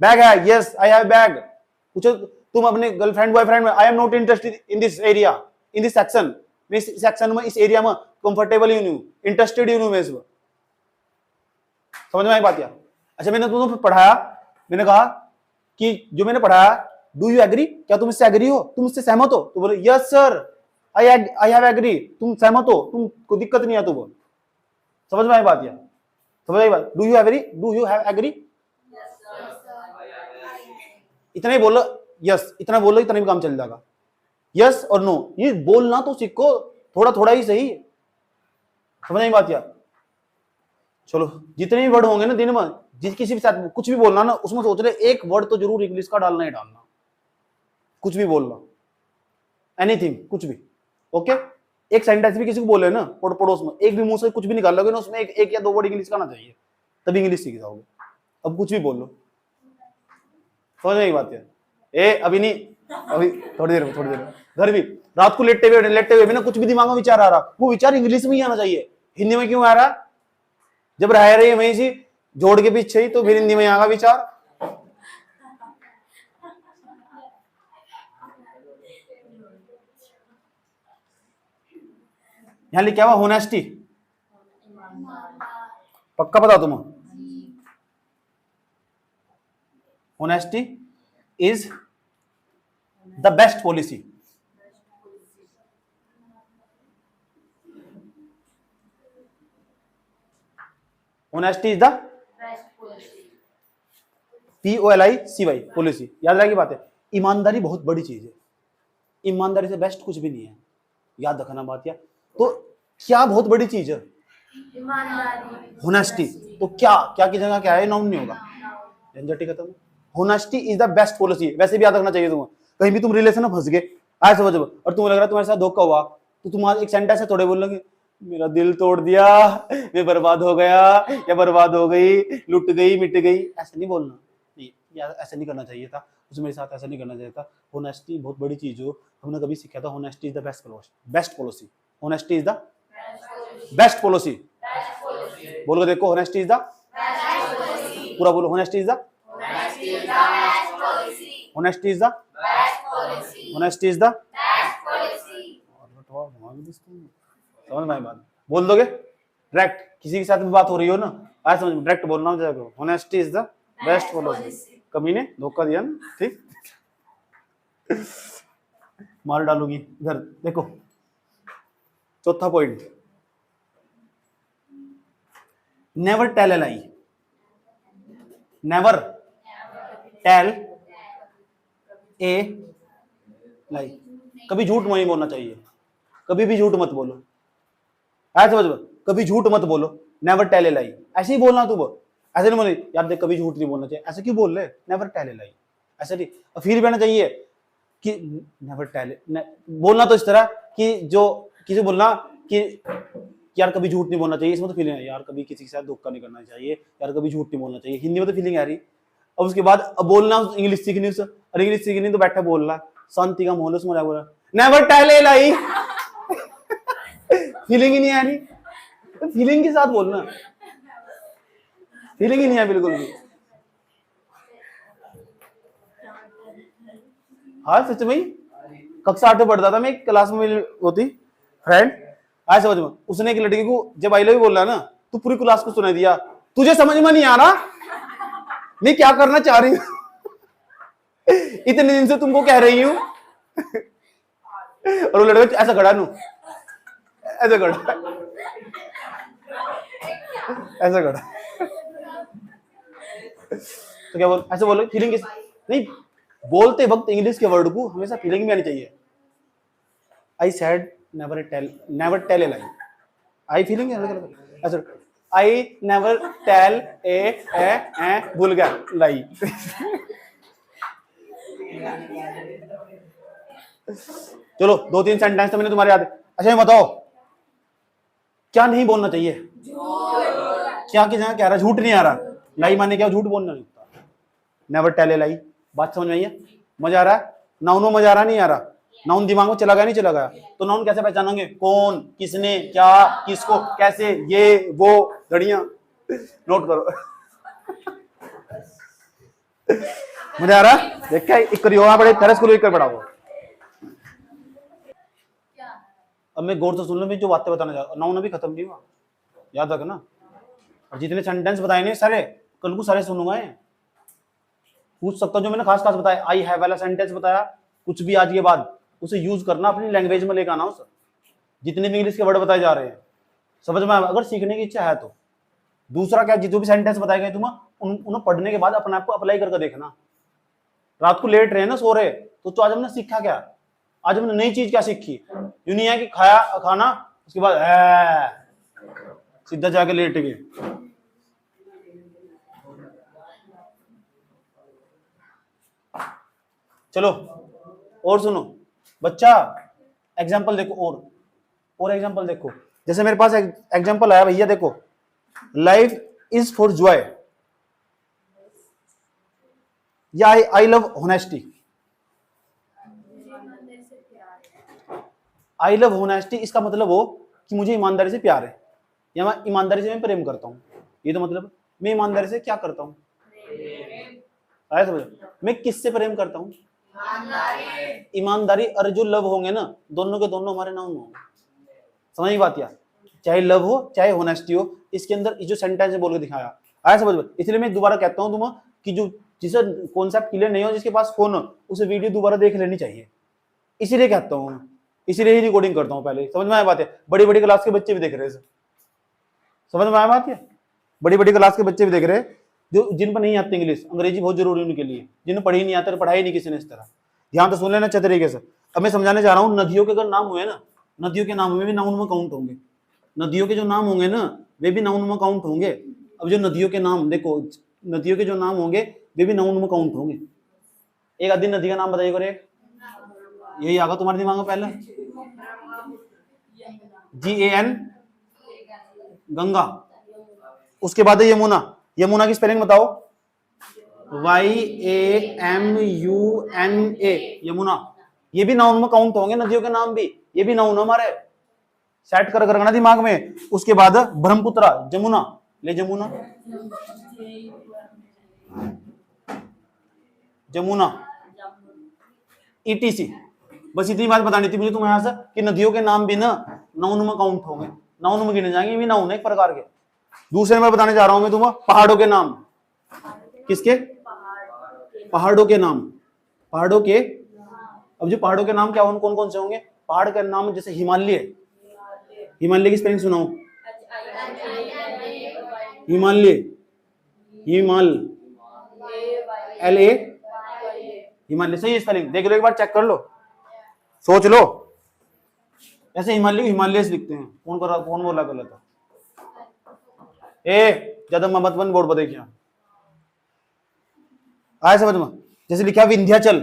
A: Bag है, यस आई हैव बैग। पूछो तुम अपने गर्लफ्रेंड बॉयफ्रेंड में, I am not interested in this area, in this section, मैं इस सेक्शन में, इस एरिया में कंफर्टेबल ही नहीं, इंटरेस्टेड ही नहीं मैं इसमें। समझ में आई बात? या अच्छा, मैंने तुमको पढ़ाया, मैंने कहा कि जो मैंने पढ़ाया, डू यू एग्री, क्या तुम इससे एग्री हो, तुम इससे सहमत हो? तो बोले yes sir, I have agree. तुम सहमत हो, तुमको दिक्कत नहीं है तो बोल। समझ में आई बात? या समझ आई बात? Do you agree, do you have agree, इतना ही बोलो, यस इतना बोलो, इतना भी काम चल जाएगा। यस और नो, ये बोलना तो सीखो, थोड़ा थोड़ा ही सही। समझ आई बात? या चलो, जितने भी वर्ड होंगे ना दिन में, जिस किसी भी साथ कुछ भी बोलना ना, उसमें सोच रहे एक वर्ड तो जरूर इंग्लिश का डालना ही डालना। कुछ भी बोलना, एनीथिंग, कुछ भी, ओके। एक सेंटेंस भी किसी को बोले ना पड़ोस में, एक भी मुंह से कुछ भी निकाल लोगे ना, उसमें एक या दो वर्ड इंग्लिश का आना चाहिए, तभी इंग्लिश सीख जाओगे। अब कुछ भी बोल लो। समझ में बात है? ए अभी नहीं, अभी थोड़ी देर में घर भी रात को लेटते हुए भी ना कुछ भी दिमाग में विचार आ रहा, वो विचार इंग्लिश में ही आना चाहिए। हिंदी में क्यों आ रहा? जब रह रही है वहीं से जोड़ के पीछे ही, तो फिर हिंदी में आएगा विचार। यहां लिखा हुआ होनेस्टी, पक्का पता तुम्हें? Honesty is the best policy. Honesty is the POLICY policy. याद रखी बात है। ईमानदारी बहुत बड़ी चीज है, ईमानदारी से बेस्ट कुछ भी नहीं है, याद रखना बात। या तो क्या बहुत बड़ी चीज है होनेस्टी, तो क्या क्या की जगह क्या है, नाउन नहीं होगा, झंझट ही खत्म। Honesty is the best policy. वैसे भी याद रखना चाहिए तुम्हें, कहीं भी तुम रिलेशन में फंस गए, आज समझ, और तुम्हें लग रहा है तुम्हारे साथ धोखा हुआ, तो तुम एक सेंटेंस है थोड़े बोल लोगे, मेरा दिल तोड़ दिया, मैं बर्बाद हो गया या बर्बाद हो गई, लुट गई, मिट गई, ऐसे नहीं बोलना, नहीं यार, ऐसे नहीं करना चाहिए था, उसमें मेरे साथ ऐसा नहीं करना चाहिए था। होनेस्टी बहुत बड़ी चीज हो, हमने कभी सीखा था, honesty is the best policy. Honesty is the best policy. बोलो देखो, होनेस्टी इज द, पूरा बोलो, honesty is the, honesty is the, honesty is the, समझ में बात? बोल दोगे डायरेक्ट, किसी के साथ भी बात हो रही हो ना, आज समझ, डायरेक्ट बोलना हो जाएगा, honesty is the best policy. कभी ने धोखा दिया ना, ठीक, मार डालूंगी इधर। देखो चौथा point, never tell a lie. Never tell a lie, कभी झूठ नहीं बोलना चाहिए, कभी भी झूठ मत बोलो। ऐसे समझ, कभी झूठ मत बोलो, नेवर टेल ए लाई, ऐसे ही बोलना। तू ऐसे नहीं बोले यार देख, कभी झूठ नहीं बोलना चाहिए, ऐसे क्यों बोल रहे? नेवर टेल ए लाई, ऐसे नहीं। और फिर भी आना चाहिए कि नेवर टेल, बोलना तो इस तरह कि जो किसी बोलना कि यार कभी झूठ नहीं बोलना चाहिए, इसमें तो फीलिंग है यार, कभी किसी के साथ धोखा नहीं करना चाहिए, यार कभी झूठ नहीं बोलना चाहिए, हिंदी में तो फीलिंग आ रही। अब उसके बाद अब बोलना इंग्लिश सीखनी, और इंग्लिश सीखनी तो बैठा बोल रहा, शांति का माहौल, उसमें बोल रहा never tell a lie, feeling ही नहीं आ रही, फीलिंग के साथ बोलना, फीलिंग ही नहीं है बिल्कुल भी। हाँ सच में, कक्षा 8 में पढ़ता था मैं, एक क्लास में होती फ्रेंड, आज समझ में, उसने एक लड़की को जब आई लव यू बोला ना, तो पूरी क्लास को सुना दिया, तुझे समझ में नहीं आ रहा मैं क्या करना चाह रही हूँ, इतने दिन से तुमको कह रही हूँ। और वो लड़का ऐसा खड़ा, नू ऐसा खड़ा, ऐसा खड़ा, तो क्या बोल, ऐसे बोलो, फीलिंग नहीं, बोलते वक्त इंग्लिश के वर्ड को हमेशा फीलिंग में आनी चाहिए। I said never tell a lie, I feeling ऐसा, आई नेवर टेल ए भूल गया लाई। चलो 2-3 सेंटेंस तो मैंने तुम्हारे याद। अच्छा मैं बताओ क्या नहीं बोलना चाहिए, क्या की जगह कह रहा, झूठ नहीं आ रहा, लाई माने क्या, झूठ बोलना नहीं होता। नेवर टेल ए लाई, बात समझ में आई है? मजा आ रहा है ना? उन्हों मजा आ रहा नहीं आ रहा? नाउन दिमाग में चला गया नहीं चला गया? तो नाउन कैसे पहचानोगे? कौन, किसने, क्या, किसको, कैसे, ये वो, घड़ियां। नोट करो। मजा आ रहा है? देख क्या एक करियो बड़े तरह स्कूल एक कर पढ़ाओ। अब मैं गौर से सुन लो, मैं जो बातें बताना चाहता हूं, नाउन अभी खत्म नहीं हुआ, याद रखना। और जितने सेंटेंस बताए नहीं सारे, कल को सारे सुनूंगा। पूछ सकता हूं जो मैंने खास खास बताया, आई हैव वाला सेंटेंस बताया, कुछ भी आज के बाद उसे यूज करना, अपनी लैंग्वेज में लेकर आना उसे। जितने भी इंग्लिश के वर्ड बताए जा रहे हैं समझ में, अगर सीखने की इच्छा है तो। दूसरा क्या, जो भी सेंटेंस बताए गए तुम उन्हें पढ़ने के बाद अपने आप को अप्लाई करके देखना। रात को लेट रहे ना, सो रहे, तो आज हमने सीखा क्या? आज हमने नई चीज क्या सीखी? यूं नहीं है कि खाया खाना उसके बाद सीधा जाके लेट गए। चलो और सुनो बच्चा, एग्जाम्पल देखो और एग्जाम्पल देखो। जैसे मेरे पास एग्जाम्पल आया भैया, देखो, लाइफ इज फॉर जॉय, या I love honesty. I love honesty, इसका मतलब हो कि मुझे ईमानदारी से प्यार है, या मैं ईमानदारी से मैं प्रेम करता हूं। ये तो मतलब मैं ईमानदारी से क्या करता हूं? आया समझ? मैं किससे प्रेम करता हूं? ईमानदारी और जो लव होंगे ना, दोनों के दोनों हमारे नाउन होंगे। समझ बात? यार चाहे लव हो चाहे होनेस्टी हो, इसके अंदर जो सेंटेंस बोल के दिखाया, आया समझ? इसलिए मैं दोबारा कहता हूं तुम कि जो जिसे कॉन्सेप्ट क्लियर नहीं हो, जिसके पास फोन हो, उसे वीडियो दोबारा देख लेनी चाहिए। इसीलिए कहता हूं, इसीलिए ही रिकॉर्डिंग करता हूं पहले। समझ में आया बात है? बड़ी बड़ी क्लास के बच्चे भी देख रहे हैं, समझ में आया बात है? बड़ी बड़ी क्लास के बच्चे भी देख रहे हैं, जो जिन पर नहीं आती इंग्लिश, अंग्रेजी बहुत जरूरी है उनके लिए, जिन्हें पढ़ी नहीं आता, पढ़ाई नहीं किसी ने इस तरह। ध्यान तो सुन लेना अच्छे तरीके से। अब मैं समझाने जा रहा हूँ, नदियों के अगर नाम हुए ना, नदियों के नाम में भी नाउन में काउंट होंगे। नदियों के जो नाम होंगे ना, वे भी नाउन में काउंट होंगे। अब जो नदियों के नाम देखो, नदियों के जो नाम होंगे वे भी नाउन में काउंट होंगे। एक आधी नदी का नाम बताइए करे, यही आगा तुम्हारे दिमाग में पहले। GAN गंगा, उसके बाद है यमुना। यमुना की स्पेलिंग बताओ, YAMUNA, यमुना। ये भी नाउन में काउंट होंगे, नदियों के नाम भी, ये भी नाउन हमारे, सेट कर रखना दिमाग में। उसके बाद ब्रह्मपुत्रा, जमुना, ले जमुना, जमुना, ETC। बस इतनी बात बतानी थी मुझे तुम्हें यहां से, कि नदियों के नाम भी ना नाउन में काउंट होंगे, नाउन में गिने जाएंगे, भी नाउन है एक प्रकार के। दूसरे में बताने जा रहा हूं मैं तुम्हें पहाड़ों के नाम। किसके? पहाड़ों के नाम, पहाड़ों के। अब जो पहाड़ों के नाम क्या कौन कौन से होंगे? पहाड़ के नाम जैसे हिमालय, हिमालय की स्पेलिंग सुनाओ, हिमालय, हिमाल, LA, हिमालय। सही है स्पेलिंग, देख लो एक बार, चेक कर लो, सोच लो। ऐसे हिमालय को हिमालय से लिखते हैं, कौन बोला गलत? ज्यादा मत बन, बोर्ड पर देखिए, आया समझ में? जैसे लिखा विंध्याचल,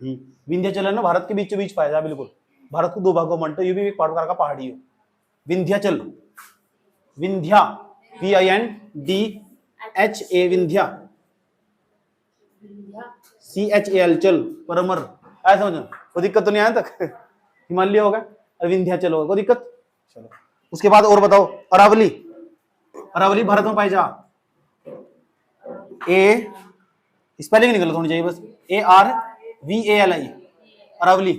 A: विंध्याचल है ना, भारत के बीचों बीच पाया जाए, बिल्कुल भारत को दो भागों में बांटो, ये भी एक प्रकार का पहाड़ी है। विंध्याचल, विंध्या, VINDHA, विंध्या, CHAL, चल, परमर। ऐसा समझो, कोई दिक्कत तो नहीं आया तक? हिमालय होगा और विंध्याचल होगा, कोई दिक्कत? चलो उसके बाद और बताओ, अरावली, अरावली भारत में पाई जा, स्पेलिंग निकल होनी चाहिए बस, ARVALI, अरावली।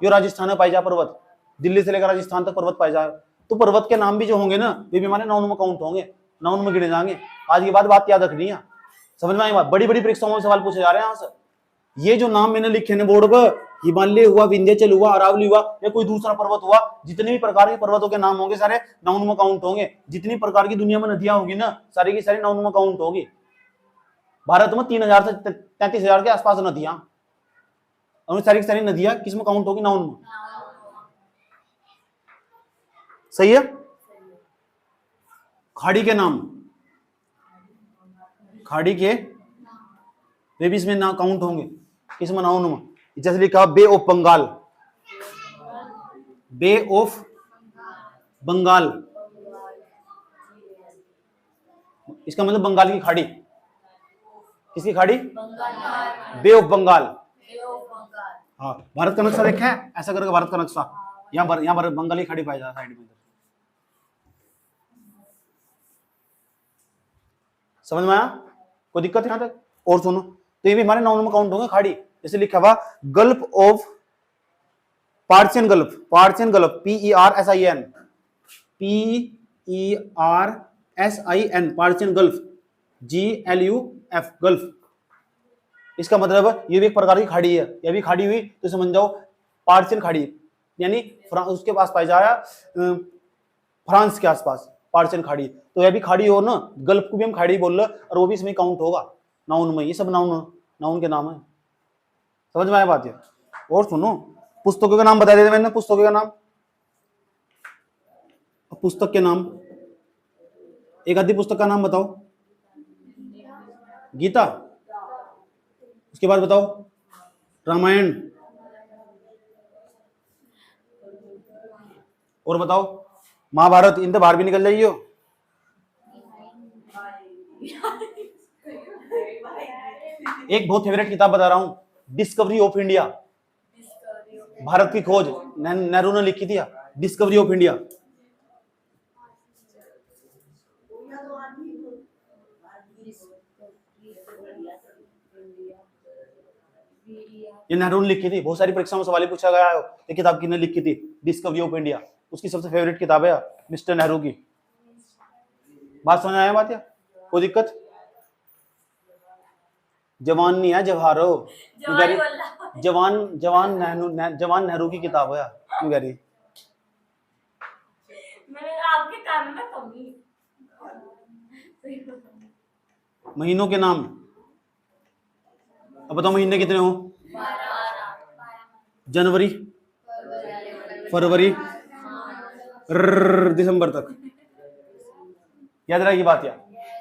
A: जो राजस्थान में पाई जा पर्वत, दिल्ली से लेकर राजस्थान तक पर्वत पाए जाए, तो पर्वत के नाम भी जो होंगे ना, वे भी हमारे नाउन में काउंट होंगे, नाउन में गिने जाएंगे। आज की बात याद रखनी है, समझ में आई बात? बड़ी बड़ी परीक्षाओं में सवाल पूछे जा रहे हैं यहाँ से। ये जो नाम मैंने लिखे ना बोर्ड पर, हिमालय हुआ, विंध्याचल हुआ, अरावली हुआ, या कोई दूसरा पर्वत हुआ, जितने भी प्रकार के पर्वतों के नाम होंगे सारे नाउन में काउंट होंगे। जितनी प्रकार की दुनिया में नदियां होगी ना, सारी की सारी नाउन में काउंट होगी। भारत में 3000 से 33,000 के आसपास नदियां, और सारी की सारी नदियां किस में काउंट होगी? नाउन में। सही है? खाड़ी के नाम, खाड़ी के वे भी इसमें ना काउंट होंगे, किस में? नाउन में। जैसे लिखा bay of Bengal, bay of Bengal, इसका मतलब बंगाल की खाड़ी। किसकी खाड़ी? Bay of Bengal. हाँ, भारत का नक्शा देखा है, ऐसा करके भारत का नक्शा, यहाँ पर बंगाली खाड़ी पाई जाता साइड में। समझ में आया? कोई दिक्कत है यहाँ तक? और सुनो, तो ये भी हमारे नाउन में काउंट होंगे खाड़ी। जैसे लिखा हुआ gulf of Persian gulf, Persian gulf, PERSIAN, PERSIAN, Persian gulf, GLUF, gulf. इसका मतलब ये भी एक प्रकार की खाड़ी है, ये भी खाड़ी हुई तो समझ जाओ पार्शियन खाड़ी, यानी उसके पास पाई जाया फ्रांस के आसपास पार्शियन खाड़ी, तो यह भी खाड़ी हो ना, गल्फ को भी हम खाड़ी बोल रहे, और वो भी इसमें काउंट होगा नाउन में। ये सब नाउन के नाम है। समझ में आया बात ये? और सुनो, पुस्तकों के नाम बता दिए मैंने, पुस्तकों का नाम, पुस्तक के नाम, एक आधी पुस्तक का नाम बताओ। गीता, उसके बाद बताओ रामायण, और बताओ महाभारत। इन तो बाहर भी निकल जाइयो। एक बहुत फेवरेट किताब बता रहा हूं, डिस्कवरी ऑफ इंडिया, भारत की खोज, नेहरू ने लिखी थी, डिस्कवरी ऑफ इंडिया। ये नेहरू ने लिखी थी, बहुत सारी परीक्षाओं में सवाल पूछा गया है, ये किताब किसने लिखी थी? डिस्कवरी ऑफ इंडिया, उसकी सबसे फेवरेट किताब है मिस्टर नेहरू की। बात समझ आया बात? या कोई दिक्कत? जवान नहीं है, जवाहर हो, जवान नेहरू की किताब है। क्यों कह रही?
B: आपके कान में कमी।
A: महीनों के नाम, अब बताओ महीने कितने हो? जनवरी, फरवरी, दिसंबर तक। याद रहेगी बात? या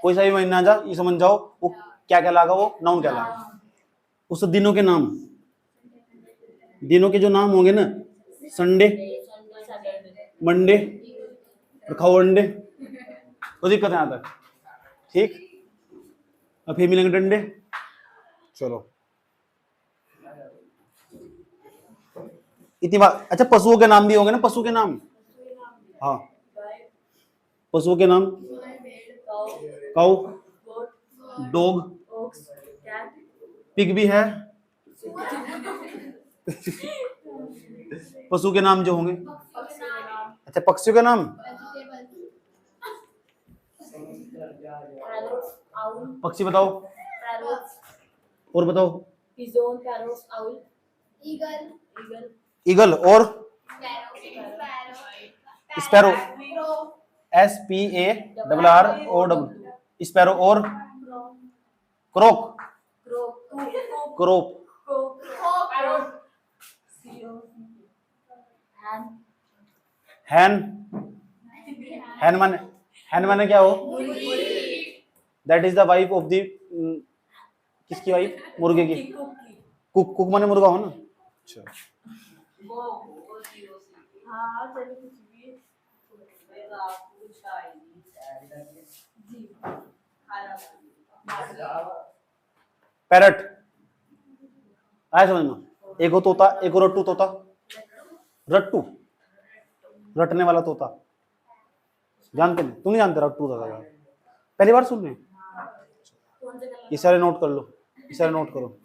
A: कोई सा भी महीना जा, ये समझ जाओ वो क्या कहलाएगा, वो नाउन कहलाएगा। उस दिनों के नाम, दिनों के जो नाम होंगे ना, संडे, मंडे, रखाओ अंडे, कोई दिक्कत है यहाँ तक? ठीक, अब फिर मिलेंगे डंडे। चलो इतनी बात। अच्छा, पशुओं के नाम भी होंगे ना, पशु के नाम, हाँ, पशुओं के नाम, काऊ, डॉग, पिग भी है। पशु के नाम जो होंगे, अच्छा पक्षियों के नाम, पक्षी बताओ, और बताओ, ईगल, और स्पैरो, SPARRO, स्पैरो, और क्रोक, क्रोप, हैन माने क्या हो? That is the wife of the, किसकी वाइफ? मुर्गे की। कुक माने मुर्गा हो ना। अच्छा, पैरट आया समझ में? एक हो तोता, एक हो रट्टू तोता, रट्टू, रटने वाला तोता, जानते नहीं? तुम नहीं जानते रट्टू तोता? पहली बार सुन रहे हैं? ये सारे नोट कर लो, ये सारे नोट करो।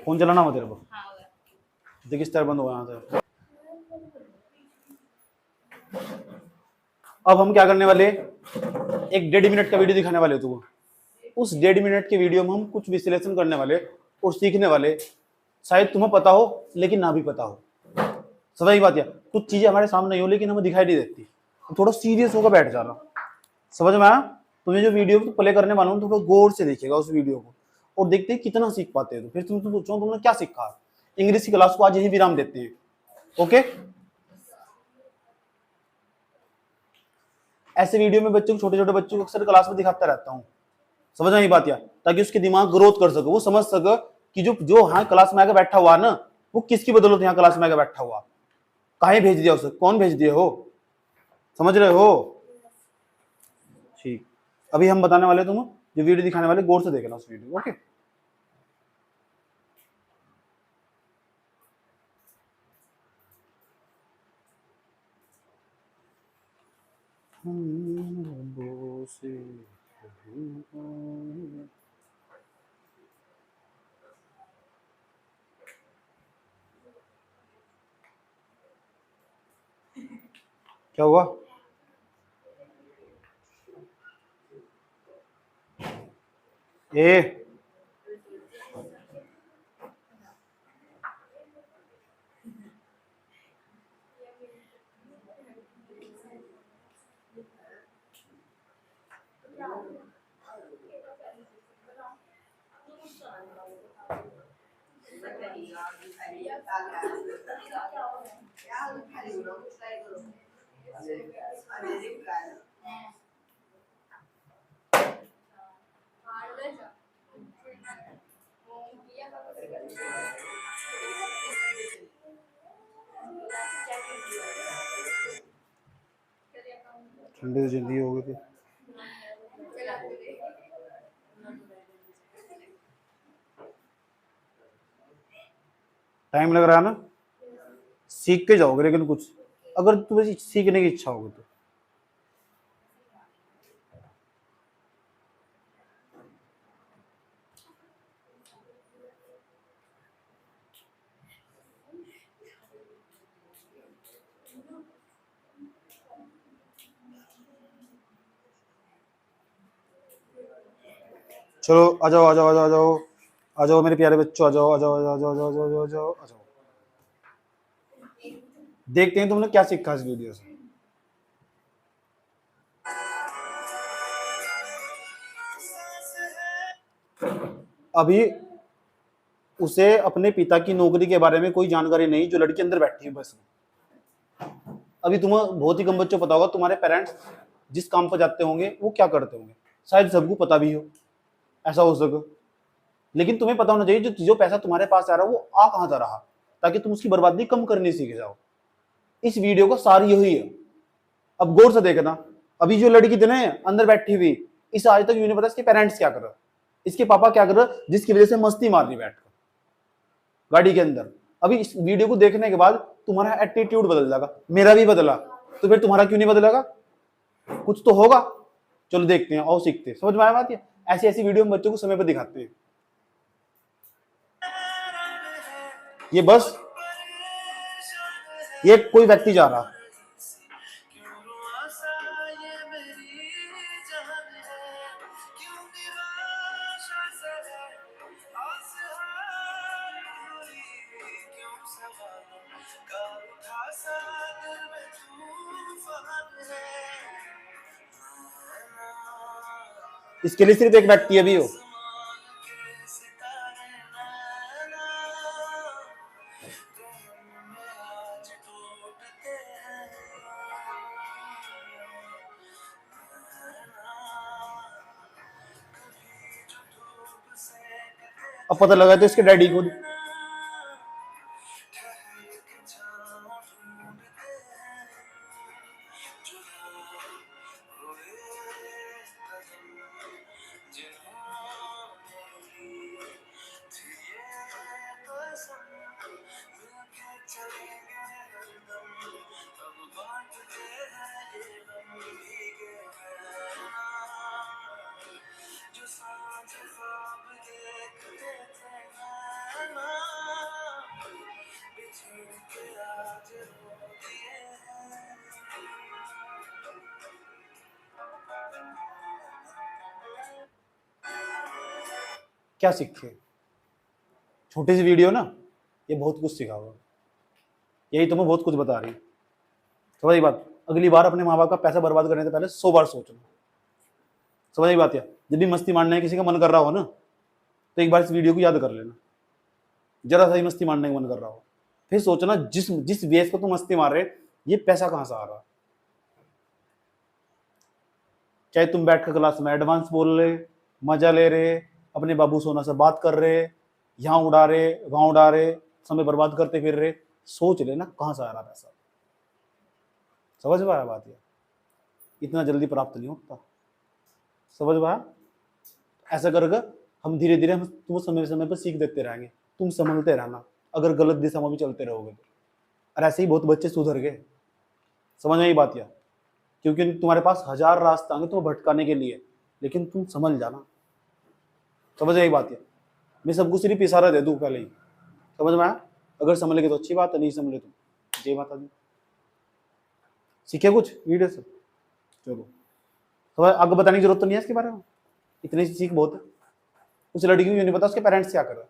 A: फोन चलाना हो तेरे को? देखिए इस तरह बंद हो यहाँ से। अब हम क्या करने वाले, एक 1.5 मिनट का वीडियो दिखाने वाले तुमको। उस 1.5 मिनट के वीडियो में हम कुछ विश्लेषण करने वाले और सीखने वाले, शायद तुम्हें पता हो लेकिन ना भी पता हो। सही बात है, कुछ चीजें हमारे सामने हो लेकिन हमें दिखाई नहीं देती, थोड़ा सीरियस होकर बैठ जाना। समझ में आया? तुम्हें जो वीडियो प्ले करने वाला हूँ थोड़ा गौर से देखिएगा उस वीडियो को, और देखते हैं कितना सीख पाते हैं। तो फिर तुम पूछो तुमने क्या सीखा। इंग्लिश की क्लास को आज यही विराम देते हैं। ओके, ऐसे वीडियो में बच्चों को, छोटे छोटे बच्चों को अक्सर क्लास में दिखाता रहता हूँ। समझ में आई बात? या ताकि उसके दिमाग ग्रोथ कर सके, वो समझ सके कि जो हाँ क्लास में आके बैठा हुआ ना, वो किसकी बदौलत यहाँ क्लास में आके बैठा हुआ, काहे भेज दिया उसे, कौन भेज दिया हो। समझ रहे हो? ठीक, अभी हम बताने वाले तुम जो वीडियो दिखाने वाले गौर से देखना उस वीडियो को, ओके। क्या हुआ? ए ठंडी तो जल्दी हो गई थी। टाइम लग रहा है ना, सीख के जाओगे, लेकिन कुछ अगर तुम्हें सीखने की इच्छा होगी तो। चलो आ जाओ आ जाओ आ जाओ आ जाओ आ जाओ मेरे प्यारे बच्चों, आ जाओ आ जाओ आ जाओ आ जाओ आ जाओ आ जाओ आ जाओ आ जाओ। देखते हैं तुमने क्या सीखा इस वीडियो से। अभी उसे अपने पिता की नौकरी के बारे में कोई जानकारी नहीं, जो लड़की अंदर बैठी है बस। अभी तुम्हें बहुत ही कम बच्चों पता होगा तुम्हारे पेरेंट्स जिस काम पर जाते होंगे वो क्या करते होंगे, शायद सबको पता भी हो, ऐसा हो सके। लेकिन तुम्हें पता होना चाहिए जो जो पैसा तुम्हारे पास आ रहा है वो आ कहां जा रहा, ताकि तुम उसकी बर्बादी कम करनी सीख जाओ। इस वीडियो का सार यही है। अब गौर से देखना, अभी जो लड़की दिन है अंदर बैठी हुई, इस आज तक ये नहीं पता इसके पेरेंट्स क्या कर रहे, इसके पापा क्या कर रहे, जिसकी वजह से मस्ती मार रही बैठकर गाड़ी के अंदर। अभी इस वीडियो को देखने के बाद तुम्हारा एटीट्यूड बदल जाएगा, मेरा भी बदला, तो फिर तुम्हारा क्यों नहीं बदलेगा? कुछ तो होगा। चलो देखते हैं और सीखते हैं। समझ में आया बात? ये ऐसी ऐसी वीडियो हम बच्चों को समय पर दिखाते हैं। ये बस ये कोई व्यक्ति जा रहा, इसके लिए सिर्फ एक व्यक्ति अभी हो। अब पता लगा तो इसके डैडी को। क्या सीखे? छोटी सी वीडियो ना, ये बहुत कुछ सिखाओगा। यही तुम्हें बहुत कुछ बता रही है। समझ आई बात? अगली बार अपने माँ बाप का पैसा बर्बाद करने से पहले 100 बार सोचना। समझ आई बात? या जब भी मस्ती मारने का किसी का मन कर रहा हो ना, तो एक बार इस वीडियो को याद कर लेना। जरा सा ही मस्ती मारने का मन कर रहा हो, फिर सोचना जिस जिस बेस को तुम मस्ती मार रहे, ये पैसा कहां से आ रहा। चाहे तुम बैठ कर क्लास में एडवांस बोल रहे, मजा ले रहे, अपने बाबू सोना से बात कर रहे, यहाँ उड़ा रहे वहां उड़ा रहे, समय बर्बाद करते फिर रहे, सोच लेना कहां से आ रहा पैसा। समझ में आया बात? ये इतना जल्दी प्राप्त नहीं होता। समझ में आया? ऐसा करके हम धीरे धीरे हम तुम समय समय पर सीख देते रहेंगे, तुम संभलते रहना अगर गलत दिशा में भी चलते रहोगे तो। और ऐसे ही बहुत बच्चे सुधर गए, समझ में आई बात यार, क्योंकि तुम्हारे पास 1000 रास्ते आएंगे तुम्हें भटकाने के लिए, लेकिन तुम समझ जाना, समझ में आई बात यार। मैं सबको सिर्फ इशारा दे दूं पहले ही, समझ में आया। अगर समझ लगे तो अच्छी बात है, नहीं समझे तो जय माता दी। सीखे कुछ वीडियो से, चलो तो आगे बताने की जरूरत तो नहीं है इसके बारे में, इतनी सी सीख बहुत है। उस लड़की को ये नहीं पता उसके पेरेंट्स क्या कर रहे हैं,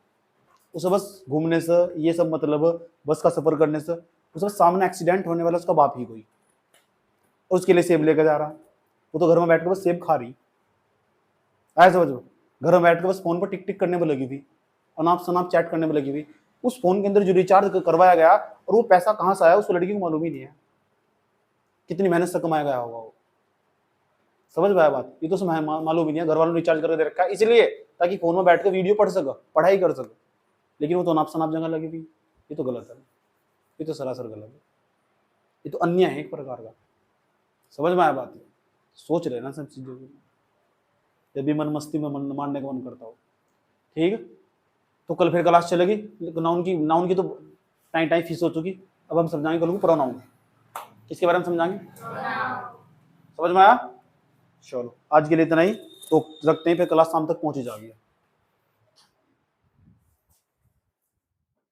A: उसे बस घूमने से ये सब मतलब बस का सफर करने से उसे बस सामने एक्सीडेंट होने वाला उसका बाप ही कोई, और उसके लिए सेब लेकर जा रहा है। वो तो घर में बैठ कर बस सेब खा रही, आया समझ में। घर में बैठ कर बस फोन पर टिक टिक करने में लगी थी, अनाप शनाप चैट करने में लगी हुई। उस फोन के अंदर जो रिचार्ज करवाया गया और वो पैसा कहाँ से आया उस लड़की को मालूम ही नहीं है, कितनी मेहनत से कमाया गया होगा वो, समझ में आया बात। ये तो मालूम ही नहीं है, घर वालों ने रिचार्ज करके दे रखा है इसलिए ताकि फोन में बैठ कर वीडियो पढ़ सके, पढ़ाई कर सके, लेकिन वो तो अनाप शनाप जगह लगी हुई। ये तो गलत है, ये तो सरासर गलत है, ये तो अन्याय है एक प्रकार का, समझ में आया बात। सोच रहे ना सब चीजों को, जब भी मन मस्ती में मन मारने का मन करता हो, ठीक है। तो कल फिर क्लास चलेगी, नाउन की तो टाइम टाइम फीस हो चुकी, अब हम समझाएंगे कल को प्रोनाउन, किसके बारे में समझाएंगे, समझ में आया। चलो आज के लिए इतना ही, तो रखते हैं, फिर क्लास शाम तक पहुंच ही जाएगी।